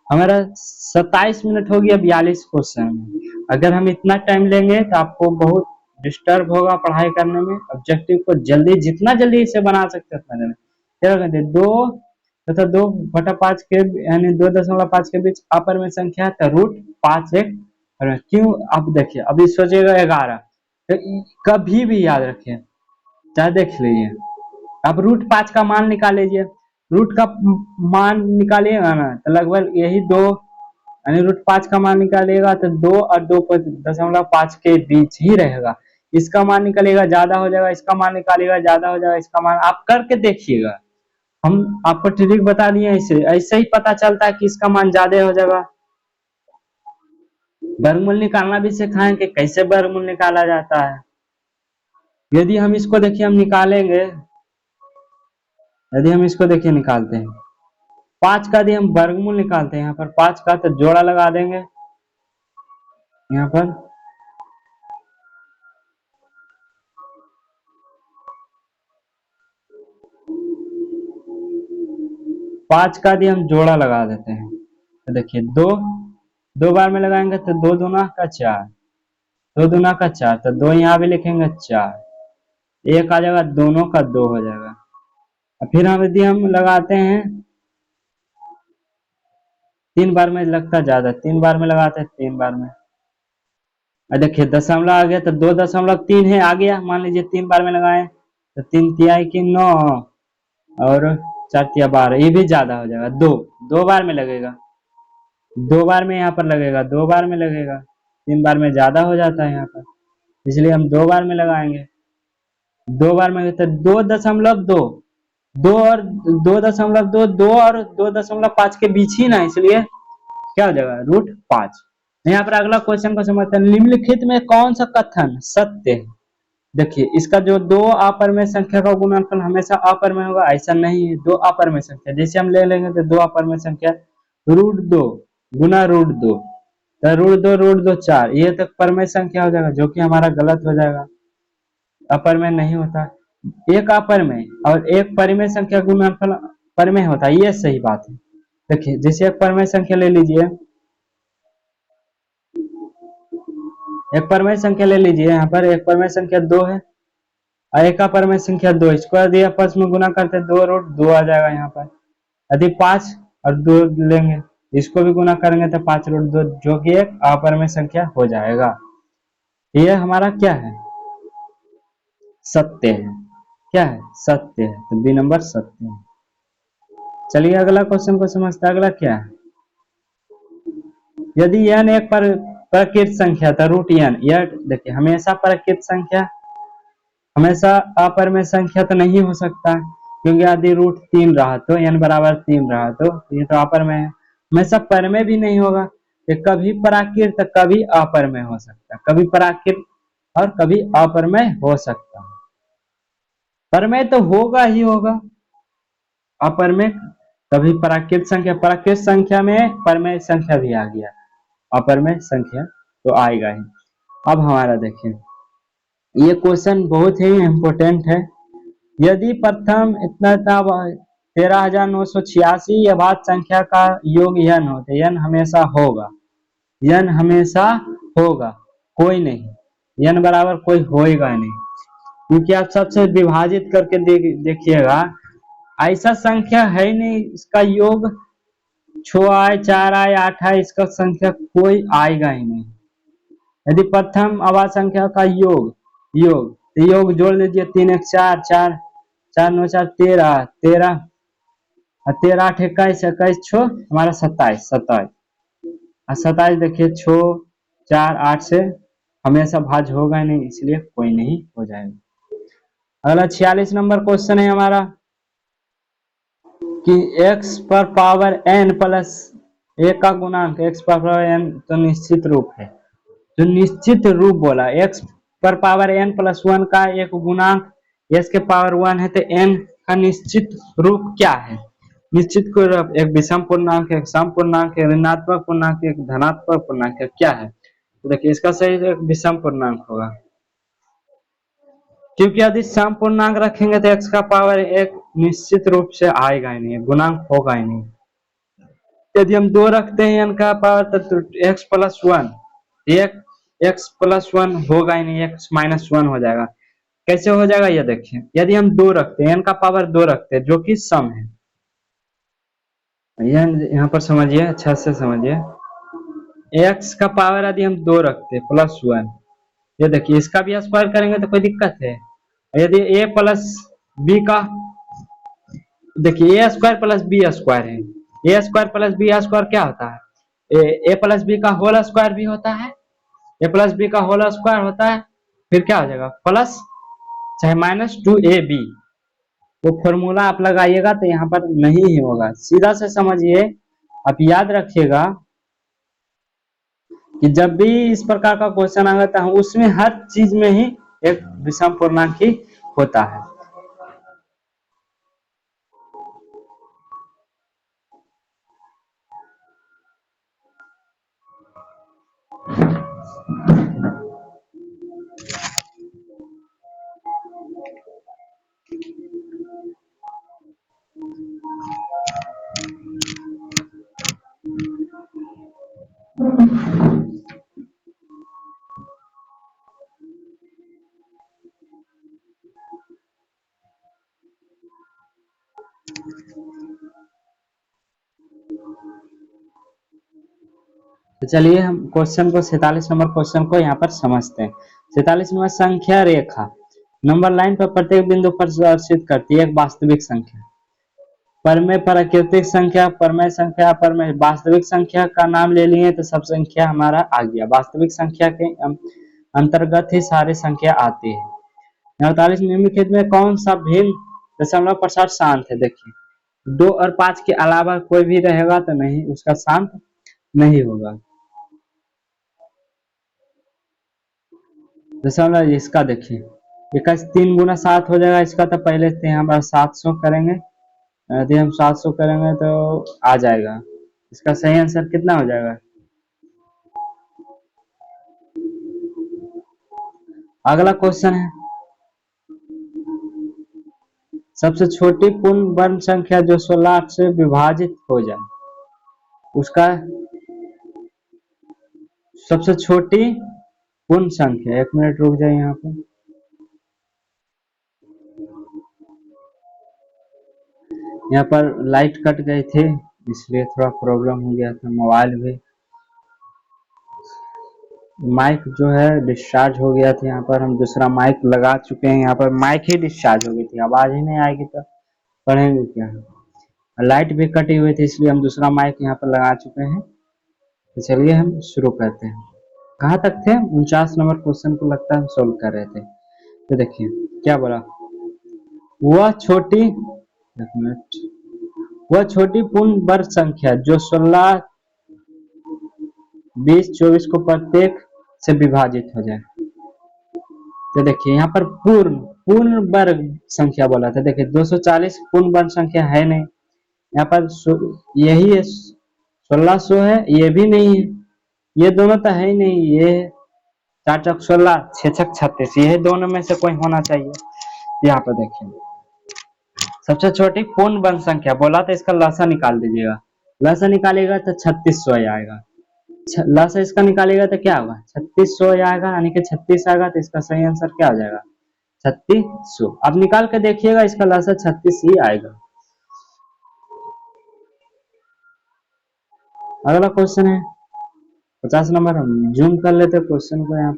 हमारा 27 मिनट हो गया 42 क्वेश्चन में, अगर हम इतना टाइम लेंगे तो आपको बहुत डिस्टर्ब होगा पढ़ाई करने में। ऑब्जेक्टिव को जल्दी, जितना जल्दी इसे बना सकते हैं उतना जल्दी। क्या कहते हैं 2 तथा 2/5 के यानी 2.5 के बीच अपर में संख्या तो √5 एक, क्यों, अब देखिए अभी सोचेगा 11, तो कभी भी याद रखिए, चाहे देख लीजिए, अब √5 का मान निकाल लीजिए, रूट का मान निकालिएगा ना तो लगभग यही 2, यानी √5 का मान निकालिएगा तो 2 और 2.5 के बीच ही रहेगा। इसका मान निकालिएगा ज्यादा हो जाएगा, इसका मान निकालिएगा ज्यादा हो जाएगा, इसका मान आप करके देखिएगा, हम आपको ट्रिक बता दिए, ऐसे ही पता चलता है कि इसका मान ज्यादा हो जाएगा। वर्गमूल निकालना भी सिखाएं कि कैसे वर्गमूल निकाला जाता है। यदि हम इसको देखिए हम निकालेंगे, यदि हम इसको देखिए निकालते हैं 5 का, यदि हम वर्गमूल निकालते हैं यहाँ पर 5 का तो जोड़ा लगा देंगे, यहाँ पर 5 का यदि हम जोड़ा लगा देते हैं तो देखिए 2 बार में लगाएंगे तो 2 दूना का 4, 2 दूना का 4, तो 2 यहाँ भी लिखेंगे 4, 1 आ जाएगा, दोनों का 2 हो जाएगा। फिर हम यदि हम लगाते हैं 3 बार में लगता ज्यादा, 3 बार में लगाते हैं 3 बार में, देखिए दशमलव आ गया तो 2.3 है आ गया, मान लीजिए 3 बार में लगाए तो 3 तिहाई की 9 और 4 तिया 12, ये भी ज्यादा हो जाएगा, 2 बार में लगेगा, 2 बार में यहाँ पर लगेगा, 2 बार में लगेगा, 3 बार में ज्यादा हो जाता है यहाँ पर, इसलिए हम 2 बार में लगाएंगे। 2 बार में तो 2.2, 2 और 2.2, 2 और 2.5 के बीच ही ना, इसलिए क्या हो जाएगा √5। यहाँ पर अगला क्वेश्चन को समझते हैं, निम्नलिखित में कौन सा कथन सत्य है। देखिए इसका जो 2 अपरमेय संख्या का गुणनफल हमेशा अपरमेय होगा, ऐसा नहीं है, 2 अपरमेय संख्या जैसे हम ले लेंगे तो 2 अपरमेय संख्या √2 गुना √2, तो √2 4, ये तक परमेय संख्या हो जाएगा, जो कि हमारा गलत हो जाएगा, अपरमेय नहीं होता। एक अपरमेय और एक परिमेय संख्या गुणनफल परमेय होता है, ये सही बात है। देखिए जैसे एक परमेय संख्या ले लीजिए एक परमेय संख्या ले लीजिए, यहाँ पर एक परमेय संख्या 2 है और एक का परमेय संख्या 2, इसको यदि आपस में गुना करते 2√2 आ जाएगा यहाँ पर। यदि 5 और 2 लेंगे, इसको भी गुना करेंगे तो 5√2, जो कि एक अपरमेय संख्या हो जाएगा। ये हमारा क्या है? सत्य है। क्या है? सत्य है। तो बी नंबर सत्य है। चलिए अगला क्वेश्चन को समझते हैं। अगला क्या है? यदि n एक प्राकृत संख्या था, रूट n, यह देखिए हमेशा प्राकृत संख्या, हमेशा अपरमेय संख्या तो नहीं हो सकता, क्योंकि यदि रूट 3 रहा तो n बराबर 3 रहा तो ये तो अपरमेय है। हमेशा परमेय भी नहीं होगा, ये कभी प्राकृत कभी अपरमेय हो सकता है, कभी प्राकृत और कभी अपरमेय हो सकता है। परमेय तो होगा ही होगा, अपरमेय कभी प्राकृत संख्या में परमेय संख्या भी आ गया, अपरमेय संख्या तो आएगा ही। अब हमारा देखिए, ये क्वेश्चन बहुत ही इंपोर्टेंट है। यदि प्रथम इतना 13,986 अभाज्य संख्या का योग n हो तो n हमेशा होगा, n हमेशा होगा, कोई नहीं, n बराबर कोई होएगा नहीं, क्योंकि आप सबसे विभाजित करके देखिएगा, ऐसा संख्या है नहीं इसका योग 6 आए, 4 आए, 8 आए, इसका संख्या कोई आएगा ही नहीं। यदि प्रथम अभाज्य संख्या का योग जोड़ लीजिए, 3 1 4, 4 4 9 4 13, 13 13 8 21, 21 6 हमारा 27, 27 देखिए 6 4 8 से हमेशा भाज्य होगा नहीं, इसलिए कोई नहीं हो जाएगा। अगला 46 नंबर क्वेश्चन है हमारा कि x पर पावर n प्लस 1 का गुणांक x पर पावर n तो निश्चित रूप है, जो निश्चित रूप बोला, x पर पावर n प्लस 1 का एक गुणांक s के पावर 1 है, तो n का निश्चित रूप क्या है? निश्चित रूप एक विषम पूर्णांक, एक सम पूर्णांक, एक ऋणात्मक पूर्णांक, एक धनात्मक पूर्णांक, क्या है? तो देखिए इसका सही एक विषम पूर्णांक होगा, क्योंकि यदि सम पूर्णांक रखेंगे तो x का पावर एक निश्चित रूप से आएगा ही नहीं, गुणांक होगा ही नहीं। यदि हम 2 रखते हैं n का पावर तो x प्लस 1, एक x प्लस 1 होगा ही नहीं, x माइनस 1 हो जाएगा। कैसे हो जाएगा ये देखिए, यदि हम 2 रखते हैं, n का पावर 2 रखते हैं, जो कि सम है, यहाँ पर समझिए, अच्छा से समझिए, x का पावर यदि हम 2 रखते हैं प्लस 1, ये देखिए इसका भी स्क्वायर करेंगे तो कोई दिक्कत है? यदि a प्लस b का, देखिए a square plus b square है, a square plus b square क्या होता है? a प्लस b का होल स्क्वायर भी होता है, a प्लस b का होल स्क्वायर होता है, फिर क्या हो जाएगा? प्लस चाहे माइनस 2ab, वो फॉर्मूला आप लगाइएगा तो यहाँ पर नहीं ही होगा, सीधा से समझिए। आप याद रखिएगा कि जब भी इस प्रकार का क्वेश्चन आएगा तो उसमें हर चीज में ही एक विषम पूर्णांक ही होता है। तो चलिए हम क्वेश्चन को 47 नंबर क्वेश्चन को यहाँ पर समझते हैं। 47 नंबर, संख्या रेखा नंबर लाइन पर प्रत्येक बिंदु पर प्रदर्शित करती है एक वास्तविक संख्या, परमेय प्राकृतिक संख्या, परमेय संख्या, परमेय वास्तविक संख्या का नाम ले लिए तो सब संख्या हमारा आ गया। वास्तविक संख्या के अंतर्गत ही सारी संख्या आती है। 48 निम्नलिखित में कौन सा भिन्न दशमलव प्रसार शांत है? देखिए 2 और 5 के अलावा कोई भी रहेगा तो नहीं, उसका शांत नहीं होगा। दशमलव इसका देखिए, 3 गुना 7 हो जाएगा, इसका तो पहले से यहाँ पर 700 करेंगे, यदि हम 700 करेंगे तो आ जाएगा। इसका सही आंसर कितना हो जाएगा? अगला क्वेश्चन है, सबसे छोटी पूर्ण वर्ण संख्या जो 16 से विभाजित हो जाए, उसका सबसे छोटी पूर्ण संख्या, 1 मिनट रुक जाए यहाँ पर। यहाँ पर लाइट कट गए थे इसलिए थोड़ा प्रॉब्लम हो गया था। मोबाइल भी, माइक जो है डिस्चार्ज हो गया था। यहाँ पर हम दूसरा माइक लगा चुके हैं। यहाँ पर माइक ही डिस्चार्ज हो गई थी, आवाज ही नहीं आएगी तो पढ़ेंगे क्या। लाइट भी कटी हुई थी इसलिए हम दूसरा माइक यहाँ पर लगा चुके हैं। तो चलिए हम शुरू करते हैं। कहाँ तक थे? 49 नंबर क्वेश्चन को लगता है हम सोल्व कर रहे थे। तो देखिए क्या बोला, वह छोटी, एक मिनट, वह छोटी पूर्ण वर्ग संख्या जो 16, 20, 24 को प्रत्येक से विभाजित हो जाए। तो देखिए यहाँ पर पूर्ण पूर्ण वर्ग संख्या बोला था। देखिए 240 पूर्ण वर्ग संख्या है नहीं, यहाँ पर यही है 1600 है, ये भी नहीं है, ये दोनों तो है ही नहीं। ये 4 चौक 16, 6 छक 36, ये दोनों में से कोई होना चाहिए। यहाँ पर देखिए सबसे छोटी पूर्ण वर्ग संख्या बोला तो इसका लसा निकाल दीजिएगा। लसा निकालेगा तो 3600 आएगा। लसा इसका निकालेगा तो क्या होगा? 3600 आएगा, यानी कि 36 आएगा। तो इसका सही आंसर क्या हो जाएगा? 3600। अब निकाल के देखिएगा, इसका लसा 36 ही आएगा। अगला क्वेश्चन है 50 नंबर। हम जूम कर लेते क्वेश्चन को। यहाँ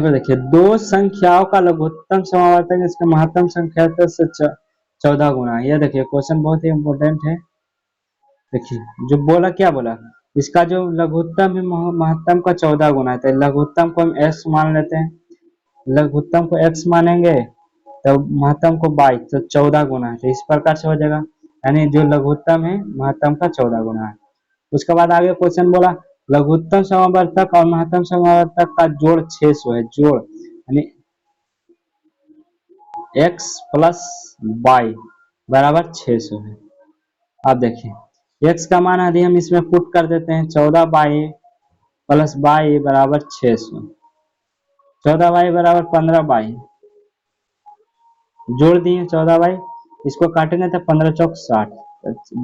पर देखिए दो संख्याओं का लघुत्तम समावर्तक इसका महत्तम संख्या से 14 गुना। यह देखिए क्वेश्चन बहुत ही इंपॉर्टेंट है। देखिए जो बोला, क्या बोला, इसका जो लघुत्तम है महत्तम का 14 गुना है। तो लघुत्तम को हम x मान लेते हैं, लघुत्तम को x मानेंगे तो महत्तम को 22, तो 14 गुना है। तो इस प्रकार से हो जाएगा, यानी जो लघुत्तम है महत्तम का 14 गुना है। उसके बाद आगे क्वेश्चन बोला लघुत्तम समावर्तक और महत्तम समावर्तक का जोड़ 600 है। जोड़ यानी x प्लस y बराबर 600 है। अब देखिए x का मान यदि हम इसमें पुट कर देते हैं, 14y प्लस y बराबर 600, 14y बराबर 15y, जोड़ दिए 14y, इसको काटेंगे तो 15 चौक 60,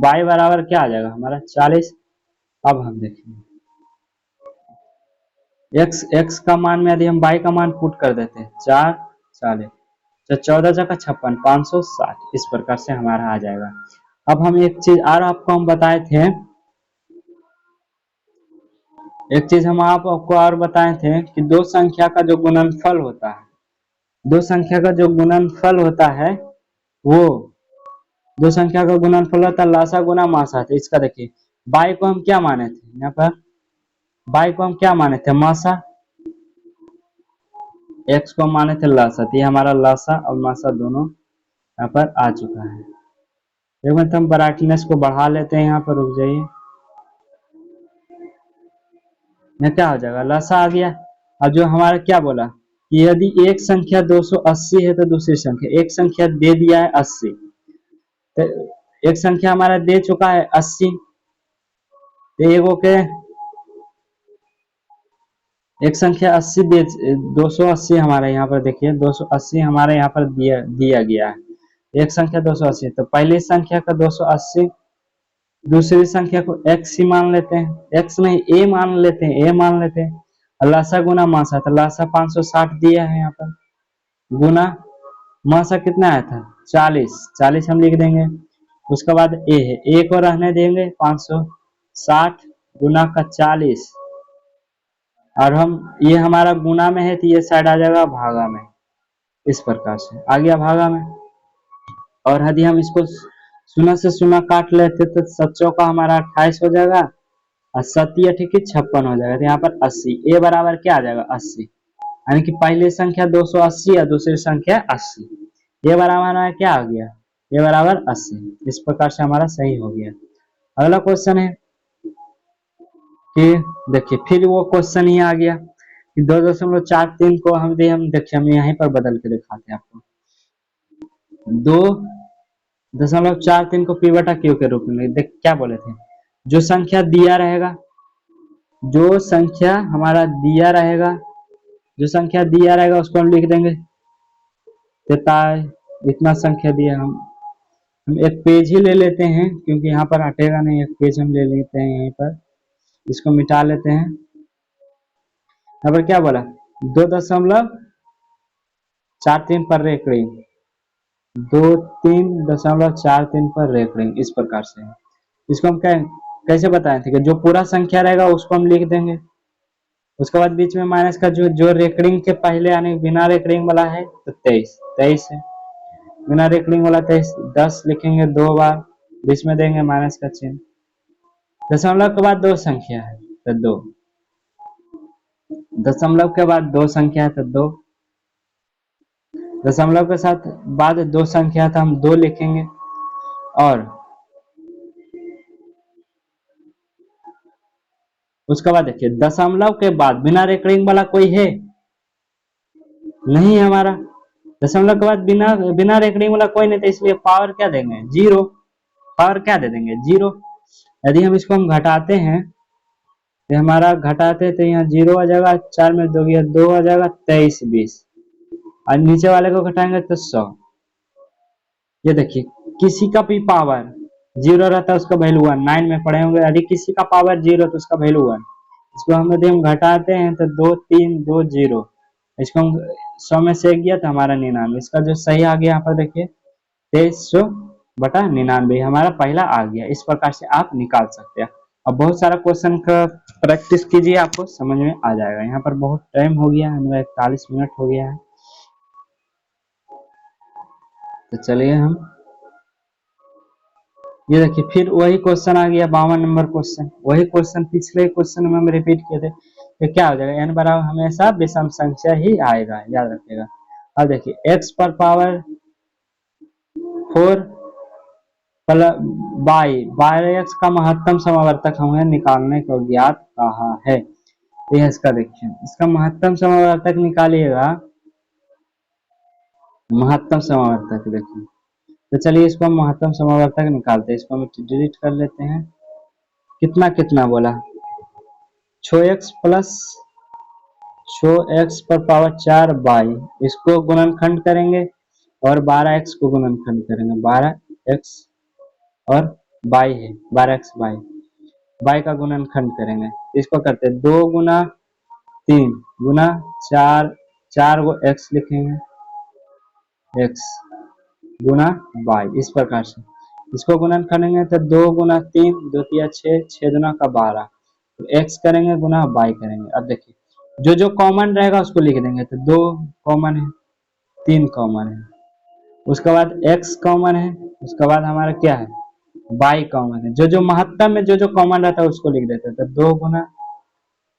y बराबर क्या आ जाएगा हमारा 40। अब हम देखेंगे x का मान में यदि हम y का मान पुट कर देते हैं 4 40, तो 14 जगह 56, 560, इस प्रकार से हमारा आ जाएगा। अब हम एक चीज और आपको हम बताए थे, एक चीज हम आपको और बताए थे कि दो संख्या का जो गुणनफल होता है, दो संख्या का जो गुणनफल होता है, वो दो संख्या का गुणनफल होता है लासा गुना मासा। तो इसका देखिए y को हम क्या माने थे, यहाँ पर y को हम क्या माने थे मासा, x को माने थे लासा। तो ये हमारा लासा और मासा दोनों यहाँ पर आ चुका है। एक मिनट हम ब्राइटनेस को बढ़ा लेते हैं, यहाँ पर रुक जाइए। यह क्या हो जाएगा, लासा आ गया। अब जो हमारा क्या बोला कि यदि एक संख्या 280 है तो दूसरी संख्या, एक संख्या दे दिया है 80, तो एक संख्या हमारा दे चुका है 80, तो एगो के एक संख्या 80 दे 280 हमारे यहाँ पर देखिए 280 हमारे यहाँ पर दिया गया है। एक संख्या 280, तो पहली संख्या का 280, दूसरी संख्या को x ही मान लेते हैं, x नहीं a मान लेते हैं, a मान लेते हैं। लासा गुना मासा, तो लासा 560 दिया है यहाँ पर, गुना मासा कितना आया था 40, 40 हम लिख देंगे। उसके बाद a है, a को रहने देंगे 560 गुना का 40, और हम ये हमारा गुना में है तो ये साइड आ जाएगा भागा में, इस प्रकार से आ गया भागा में। और यदि हम इसको शून्य से शून्य काट लेते तो 7 का हमारा 28 हो जाएगा, और 7 ठीक है 56 हो जाएगा। तो यहाँ पर 80, ए बराबर क्या आ जाएगा 80, यानी कि पहली संख्या 280 और दूसरी संख्या 80, ये बराबर हमारा क्या आ गया, ये बराबर 80। इस प्रकार से हमारा सही हो गया। अगला क्वेश्चन है कि देखिए फिर वो क्वेश्चन ही आ गया कि 2.43 को हम देखिए हम यहीं पर बदल के दिखाते हैं आपको। 2.43 को पी बटा क्यू के रूप में देख क्या बोले थे, जो संख्या दिया रहेगा, जो संख्या हमारा दिया रहेगा, जो संख्या दिया रहेगा उसको हम लिख देंगे 43, इतना संख्या दिया हम हम एक पेज ही ले लेते हैं क्योंकि यहाँ पर हटेगा नहीं, एक पेज हम ले लेते हैं यहीं पर, इसको मिटा लेते हैं। यहाँ पर क्या बोला, 2.43 पर रेकरिंग, 2.43 पर रेकरिंग, इस प्रकार से है। इसको हम कैसे बताए थे कि जो पूरा संख्या रहेगा उसको हम लिख देंगे, उसके बाद बीच में माइनस का जो जो रेकरिंग के पहले यानी बिना रेकरिंग वाला है तो 23 है, बिना रेकरिंग वाला 23, 10 लिखेंगे 2 बार, बीच में देंगे माइनस का चिन्ह। दशमलव के बाद दो संख्या है तो 2, दशमलव के बाद दो संख्या है तो 2, दशमलव के साथ बाद दो संख्या था हम 2 लिखेंगे, और उसके बाद देखिए दशमलव के बाद बिना रेकरिंग वाला कोई है नहीं है हमारा, दशमलव के बाद बिना बिना रेकरिंग वाला कोई नहीं, तो इसलिए पावर क्या देंगे, 0, पावर क्या दे देंगे, 0। यदि हम इसको हम घटाते हैं तो हमारा घटाते तो यहाँ 0 आ जाएगा, 4 में 2 गया 2 आ जाएगा, 23 20, और नीचे वाले को घटाएंगे तो 100। ये देखिए किसी का भी पावर 0 रहता है उसका वैल्यू 1, 9 में पढ़े होंगे, यदि किसी का पावर 0 तो उसका वैल्यू 1। इसको हम यदि हम घटाते हैं तो 2 3 2 0, इसको हम 100 में से गया तो हमारा 99, इसका जो सही आ गया यहाँ पर देखिए 2300/99 हमारा पहला आ गया। इस प्रकार से आप निकाल सकते हैं। अब बहुत सारा क्वेश्चन का प्रैक्टिस कीजिए, आपको समझ में आ जाएगा। यहाँ पर बहुत टाइम हो गया है, मेरा 41 मिनट हो गया है, तो चलिए हम ये देखिए फिर वही क्वेश्चन आ गया 52 नंबर क्वेश्चन, वही क्वेश्चन पिछले क्वेश्चन में हम रिपीट किए थे। तो क्या हो जाएगा, n बराबर हमेशा विषम संख्या ही आएगा, याद रखिएगा। अब देखिए x पर पावर 4 प्लस बाई x का महत्तम समावर्तक हमें निकालने को ज्ञात कहा है। तो यह इसका देखिए, इसका महत्तम समावर्तक निकालिएगा, महत्तम समावर्तक देखिए। तो चलिए इसको हम महत्तम समावर्तक निकालते हैं, इसको हम डिलीट कर लेते हैं। कितना कितना बोला, 6x प्लस 6x पर पावर 4 बाई, इसको गुणनखंड करेंगे और 12x को गुणनखंड करेंगे, 12x और बाई है 12x बाई, बाई का गुणनखंड करेंगे, इसको करते 2 गुना 3 गुना 4, 4 को x लिखेंगे, x गुना बाई, इस प्रकार से इसको गुणन करेंगे तो 2 गुना 3 2 तिया 6, 6 दुना का 12, तो x करेंगे गुना बाई करेंगे। अब देखिए जो जो कॉमन रहेगा उसको लिख देंगे, तो 2 कॉमन है, 3 कॉमन है, उसके बाद x कॉमन है, उसके बाद हमारा क्या है बाई कॉमन है, जो जो महत्तम में जो जो कॉमन रहता है उसको लिख देते हैं। तो 2 गुना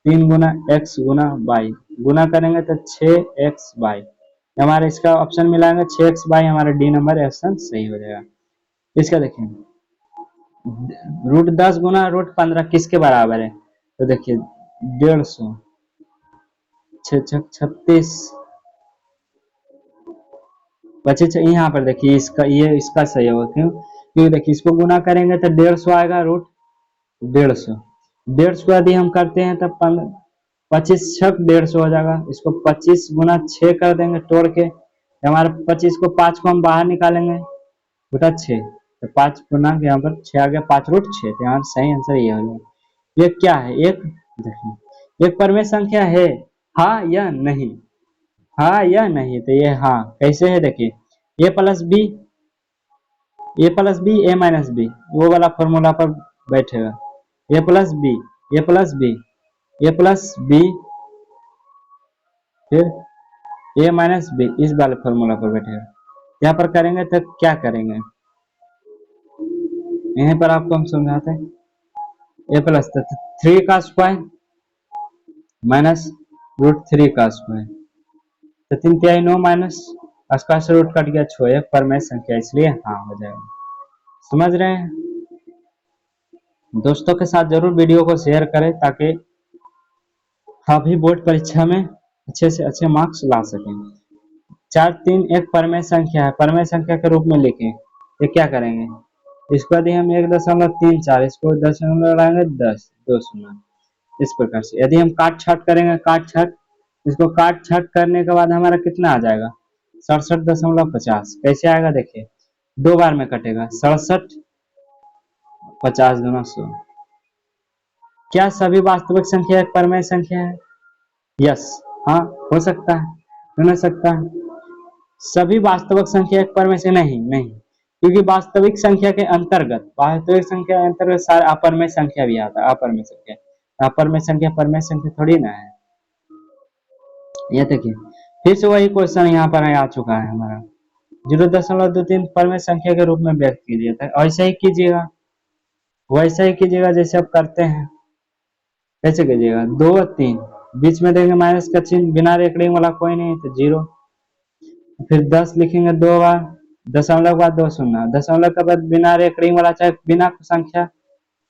3 गुना x गुना बाई, गुना करेंगे तो 6x बाई, हमारे इसका ऑप्शन मिलाएंगे 6x बाई, हमारा डी नंबर ऑप्शन सही हो जाएगा। इसका देखिए √10 गुना √15 किसके बराबर है, तो देखिए 150, 36 25, यहाँ पर देखिए इसका ये इसका सही होगा, क्यों, क्योंकि देखिए इसको गुना करेंगे तो 150 आएगा, √150, 150 यदि हम करते हैं तब 25 छक 150 हो जाएगा, इसको 25 गुना 6 कर देंगे तोड़ के, हमारे 25 को 5 को हम बाहर निकालेंगे बटा 6, तो 5 गुना यहाँ पर 6 आ गया, 5√6, तो यहाँ सही आंसर ये हो गया। ये क्या है, एक देखिए एक परमेय संख्या है, हाँ या नहीं, हाँ या नहीं, तो ये हाँ कैसे है देखिए, a plus b, a plus b a minus b, वो वाला फॉर्मूला पर बैठेगा, a plus b a plus b a plus b फिर ए माइनस बी, इस वाले फॉर्मूला पर बैठेगा। यहाँ पर करेंगे तो क्या करेंगे, यहीं पर आपको हम समझाते हैं, ए प्लस 3 का स्क्वायर माइनस √3 का स्क्वायर, तो 3 तिहाई 9 माइनस स्क्वायर से रूट कट गया 6, एक परमेय संख्या, इसलिए हाँ हो जाएगा। समझ रहे हैं, दोस्तों के साथ जरूर वीडियो को शेयर करें ताकि आप भी बोर्ड परीक्षा में अच्छे से अच्छे मार्क्स ला सकें। 4 3 एक परमेय संख्या है, परमेय संख्या के रूप में लिखें, ये क्या करेंगे, इसको यदि हम 1.34, इसको 10 लगाएंगे 10 2 0, इस प्रकार से यदि हम काट छाट करेंगे, काट छाट, इसको काट छाट करने के बाद हमारा कितना आ जाएगा 67.50, कैसे आएगा देखिए, 2 बार में कटेगा 67, 50 गुना 100। क्या सभी वास्तविक संख्या एक परमेय संख्या है? यस, हाँ हो सकता है, क्यों हो सकता है। सभी वास्तविक संख्या एक परमेय से नहीं, नहीं, क्योंकि वास्तविक संख्या के अंतर्गत सारे अपरमेय संख्या भी आता है। अपरमेय संख्या परमेय संख्या थोड़ी ना है। ये देखिए फिर से वही क्वेश्चन यहाँ पर आ चुका है हमारा। 0.23 परमेय संख्या के रूप में व्यक्त कीजिए था। ऐसा ही कीजिएगा, वैसा ही कीजिएगा जैसे आप करते हैं। कैसे कीजिएगा? 2 और 3 बीच में देंगे माइनस का चिन्ह, बिना रेकड़िंग वाला कोई नहीं तो 0। फिर 10 लिखेंगे 2 बार, दशमलव के बाद 2 शून्य, दशमलव के बाद बिना रेकड़िंग वाला चाहे बिना संख्या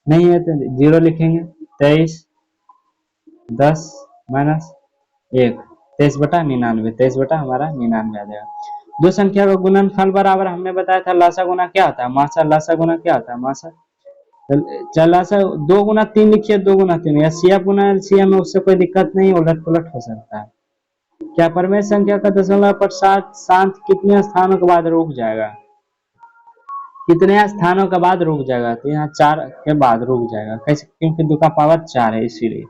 नहीं है तो 0 लिखेंगे। 23 10 माइनस 1, 23/99, 23 हमारा 99 आ जाएगा। दो संख्या का गुणनफल बराबर हमने बताया था लसा गुना क्या होता है मासा, लसा गुना क्या होता है मासा। लसा 2 गुना 3 लिखिए, 2 गुना 3 या सीएफ गुना एलसीएम में, उससे कोई दिक्कत नहीं, उलट पुलट हो सकता है। क्या परमेय संख्या का दशमलव पश्चात शांत कितने स्थानों के बाद रुक जाएगा? कितने स्थानों के बाद रुक जाएगा? तो यहाँ 4 के बाद रुक जाएगा। कैसे? क्योंकि 2 का पावर 4 है इसीलिए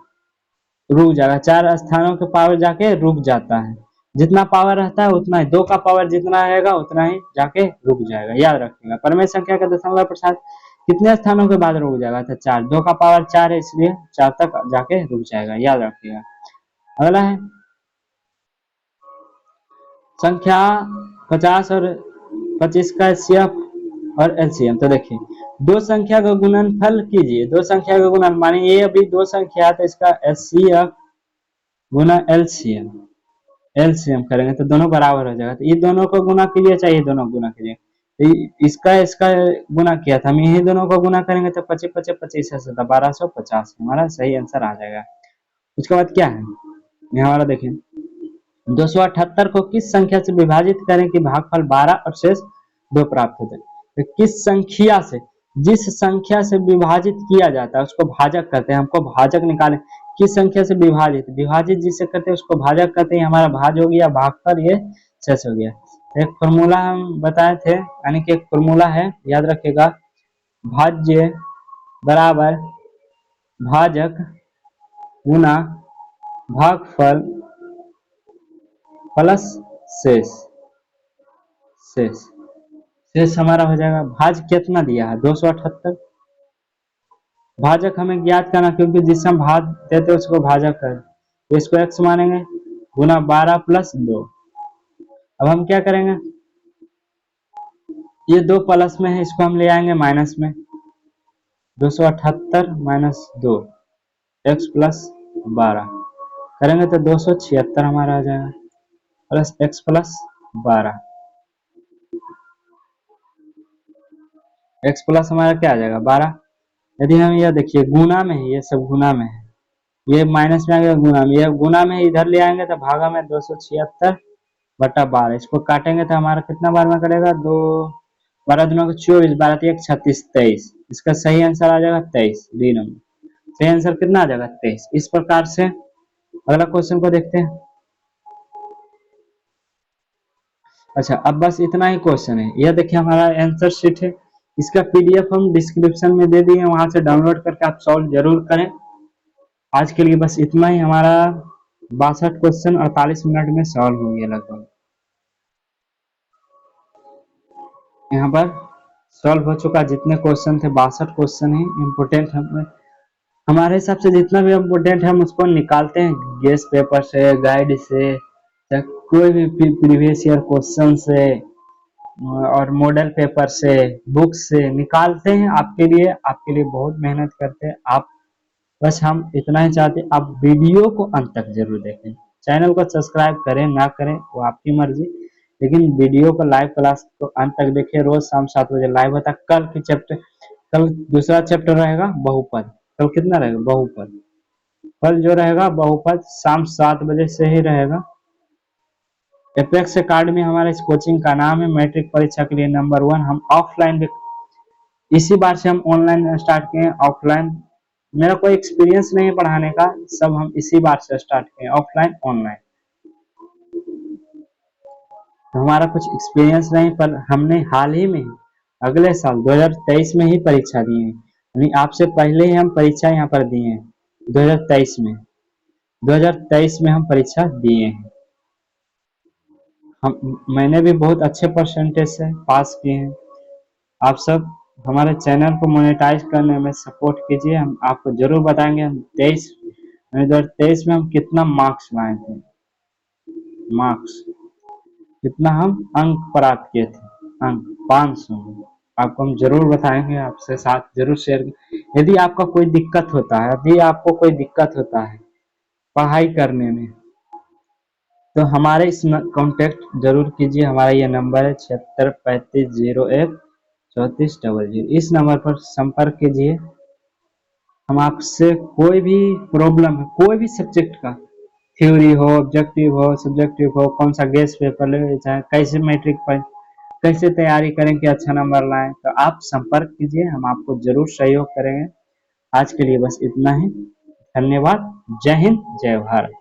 रुक जाएगा। 4 स्थानों के पावर जाके रुक जाता है। जितना पावर रहता है उतना ही, 2 का पावर जितना रहेगा उतना ही जाके रुक जाएगा। याद रखिएगा परमेय संख्या का दशमलव पश्चात कितने स्थानों के बाद रुक जाएगा? तो 4, 2 का पावर 4 है इसलिए 4 तक जाके रुक जाएगा। याद रखिएगा। अगला है संख्या 50 और 25 का एचसीएफ और एलसीएम। तो देखिए दो संख्या का गुणनफल कीजिए, दो संख्या का गुणन माने ये अभी दो संख्या है तो इसका एचसीएफ गुना एलसीएम, एलसीएम करेंगे तो दोनों बराबर हो जाएगा। तो ये दोनों को गुना कीजिए, चाहिए दोनों गुना कीजिए। तो इसका इसका गुना किया था, हम यही दोनों को गुना करेंगे तो 25 25 25 है 1250, हमारा सही आंसर आ जाएगा। उसके बाद क्या है ये हमारा देखिए 278 को किस संख्या से विभाजित करें कि भागफल 12 और शेष 2 प्राप्त हो जाए? तो किस संख्या से, जिस संख्या से विभाजित किया जाता है उसको भाजक कहते हैं। हमको भाजक निकाले, किस संख्या से विभाजित, विभाजित जिससे करते हैं उसको भाजक कहते हैं। हमारा भाज हो गया, भागफल ये शेष हो गया। एक फॉर्मूला हम बताए थे, यानी कि एक फॉर्मूला है, याद रखिएगा, भाज्य बराबर भाजक गुना भागफल प्लस शेष। शेष शेष हमारा हो जाएगा, भाज कितना दिया है 278, भाजक हमें ज्ञात करना, क्योंकि जिससे हम भाग देते उसको भाजक कर, तो इसको x मानेंगे गुना 12 प्लस 2। अब हम क्या करेंगे, ये 2 प्लस में है, इसको हम ले आएंगे माइनस में, 278 माइनस 2 x प्लस 12 करेंगे तो 276 हमारा आ जाएगा, plus x plus 12, x plus हमारा क्या आ जाएगा 12। यदि हम यह देखिए गुना में है, ये सब गुना में है, ये माइनस में आ गया गुना में, ये गुना में इधर ले आएंगे तो भागा में 276/12, इसको काटेंगे तो हमारा कितना बार में करेगा, 2 12 दूना को 24, 12 1 36 23, इसका सही आंसर आ जाएगा 23, डी नंबर सही आंसर कितना आ जाएगा 23। इस प्रकार से अगला क्वेश्चन को देखते हैं। अच्छा अब बस इतना ही क्वेश्चन है, यह देखिए हमारा आंसर शीट है, इसका पीडीएफ हम डिस्क्रिप्शन में दे दिए, वहां से डाउनलोड करके आप सॉल्व जरूर करें। आज के लिए बस इतना ही, हमारा 62 क्वेश्चन 48 मिनट में सॉल्व हो गया लगभग। यहाँ पर सॉल्व हो चुका, जितने क्वेश्चन थे 62 क्वेश्चन ही इम्पोर्टेंट हमारे हिसाब से, जितना भी इम्पोर्टेंट है हम उसको निकालते हैं गेस पेपर से, गाइड से, या कोई भी प्रीवियस ईयर क्वेश्चन से और मॉडल पेपर से, बुक से निकालते हैं आपके लिए बहुत मेहनत करते हैं आप। बस हम इतना ही चाहते हैं आप वीडियो को अंत तक जरूर देखें, चैनल को सब्सक्राइब करें ना करें वो आपकी मर्जी, लेकिन वीडियो को लाइव क्लास को अंत तक देखिए। रोज शाम 7 बजे लाइव होता है। कल दूसरा चैप्टर रहेगा बहुपद, कल कितना रहेगा बहुपद, कल जो रहेगा बहुपद शाम 7 बजे से ही रहेगा। एपेक्स अकाडमी हमारे इस कोचिंग का नाम है, मैट्रिक परीक्षा के लिए नंबर 1। हम ऑफलाइन भी इसी बार से हम ऑनलाइन स्टार्ट किए, ऑफलाइन मेरा कोई एक्सपीरियंस नहीं है पढ़ाने का, सब हम इसी बार से स्टार्ट किए ऑफलाइन ऑनलाइन। तो हमारा कुछ एक्सपीरियंस नहीं, पर हमने हाल ही में अगले साल 2023 में ही परीक्षा दिए हैं, यानी आपसे पहले ही हम परीक्षा यहाँ पर दिए हैं 2023 में। 2023 में हम परीक्षा दिए हैं। मैंने भी बहुत अच्छे परसेंटेज से पास किए हैं। आप सब हमारे चैनल को मोनेटाइज करने में सपोर्ट कीजिए। हम आपको जरूर बताएंगे हम 2023 में हम कितना मार्क्स लाए थे, मार्क्स कितना हम अंक प्राप्त किए थे, अंक 500। आपको हम जरूर बताएंगे, आपसे साथ जरूर शेयर। यदि आपका कोई दिक्कत होता है, यदि आपको कोई दिक्कत होता है पढ़ाई करने में, तो हमारे इस कांटेक्ट जरूर कीजिए। हमारा ये नंबर है 7635013400। इस नंबर पर संपर्क कीजिए। हम आपसे कोई भी प्रॉब्लम है, कोई भी सब्जेक्ट का, थ्योरी हो, ऑब्जेक्टिव हो, सब्जेक्टिव हो, कौन सा गेस्ट पेपर ले, चाहे कैसे मैट्रिक पर कैसे तैयारी करें कि अच्छा नंबर लाएं, तो आप संपर्क कीजिए, हम आपको जरूर सहयोग करेंगे। आज के लिए बस इतना ही। धन्यवाद। जय हिंद, जय भारत।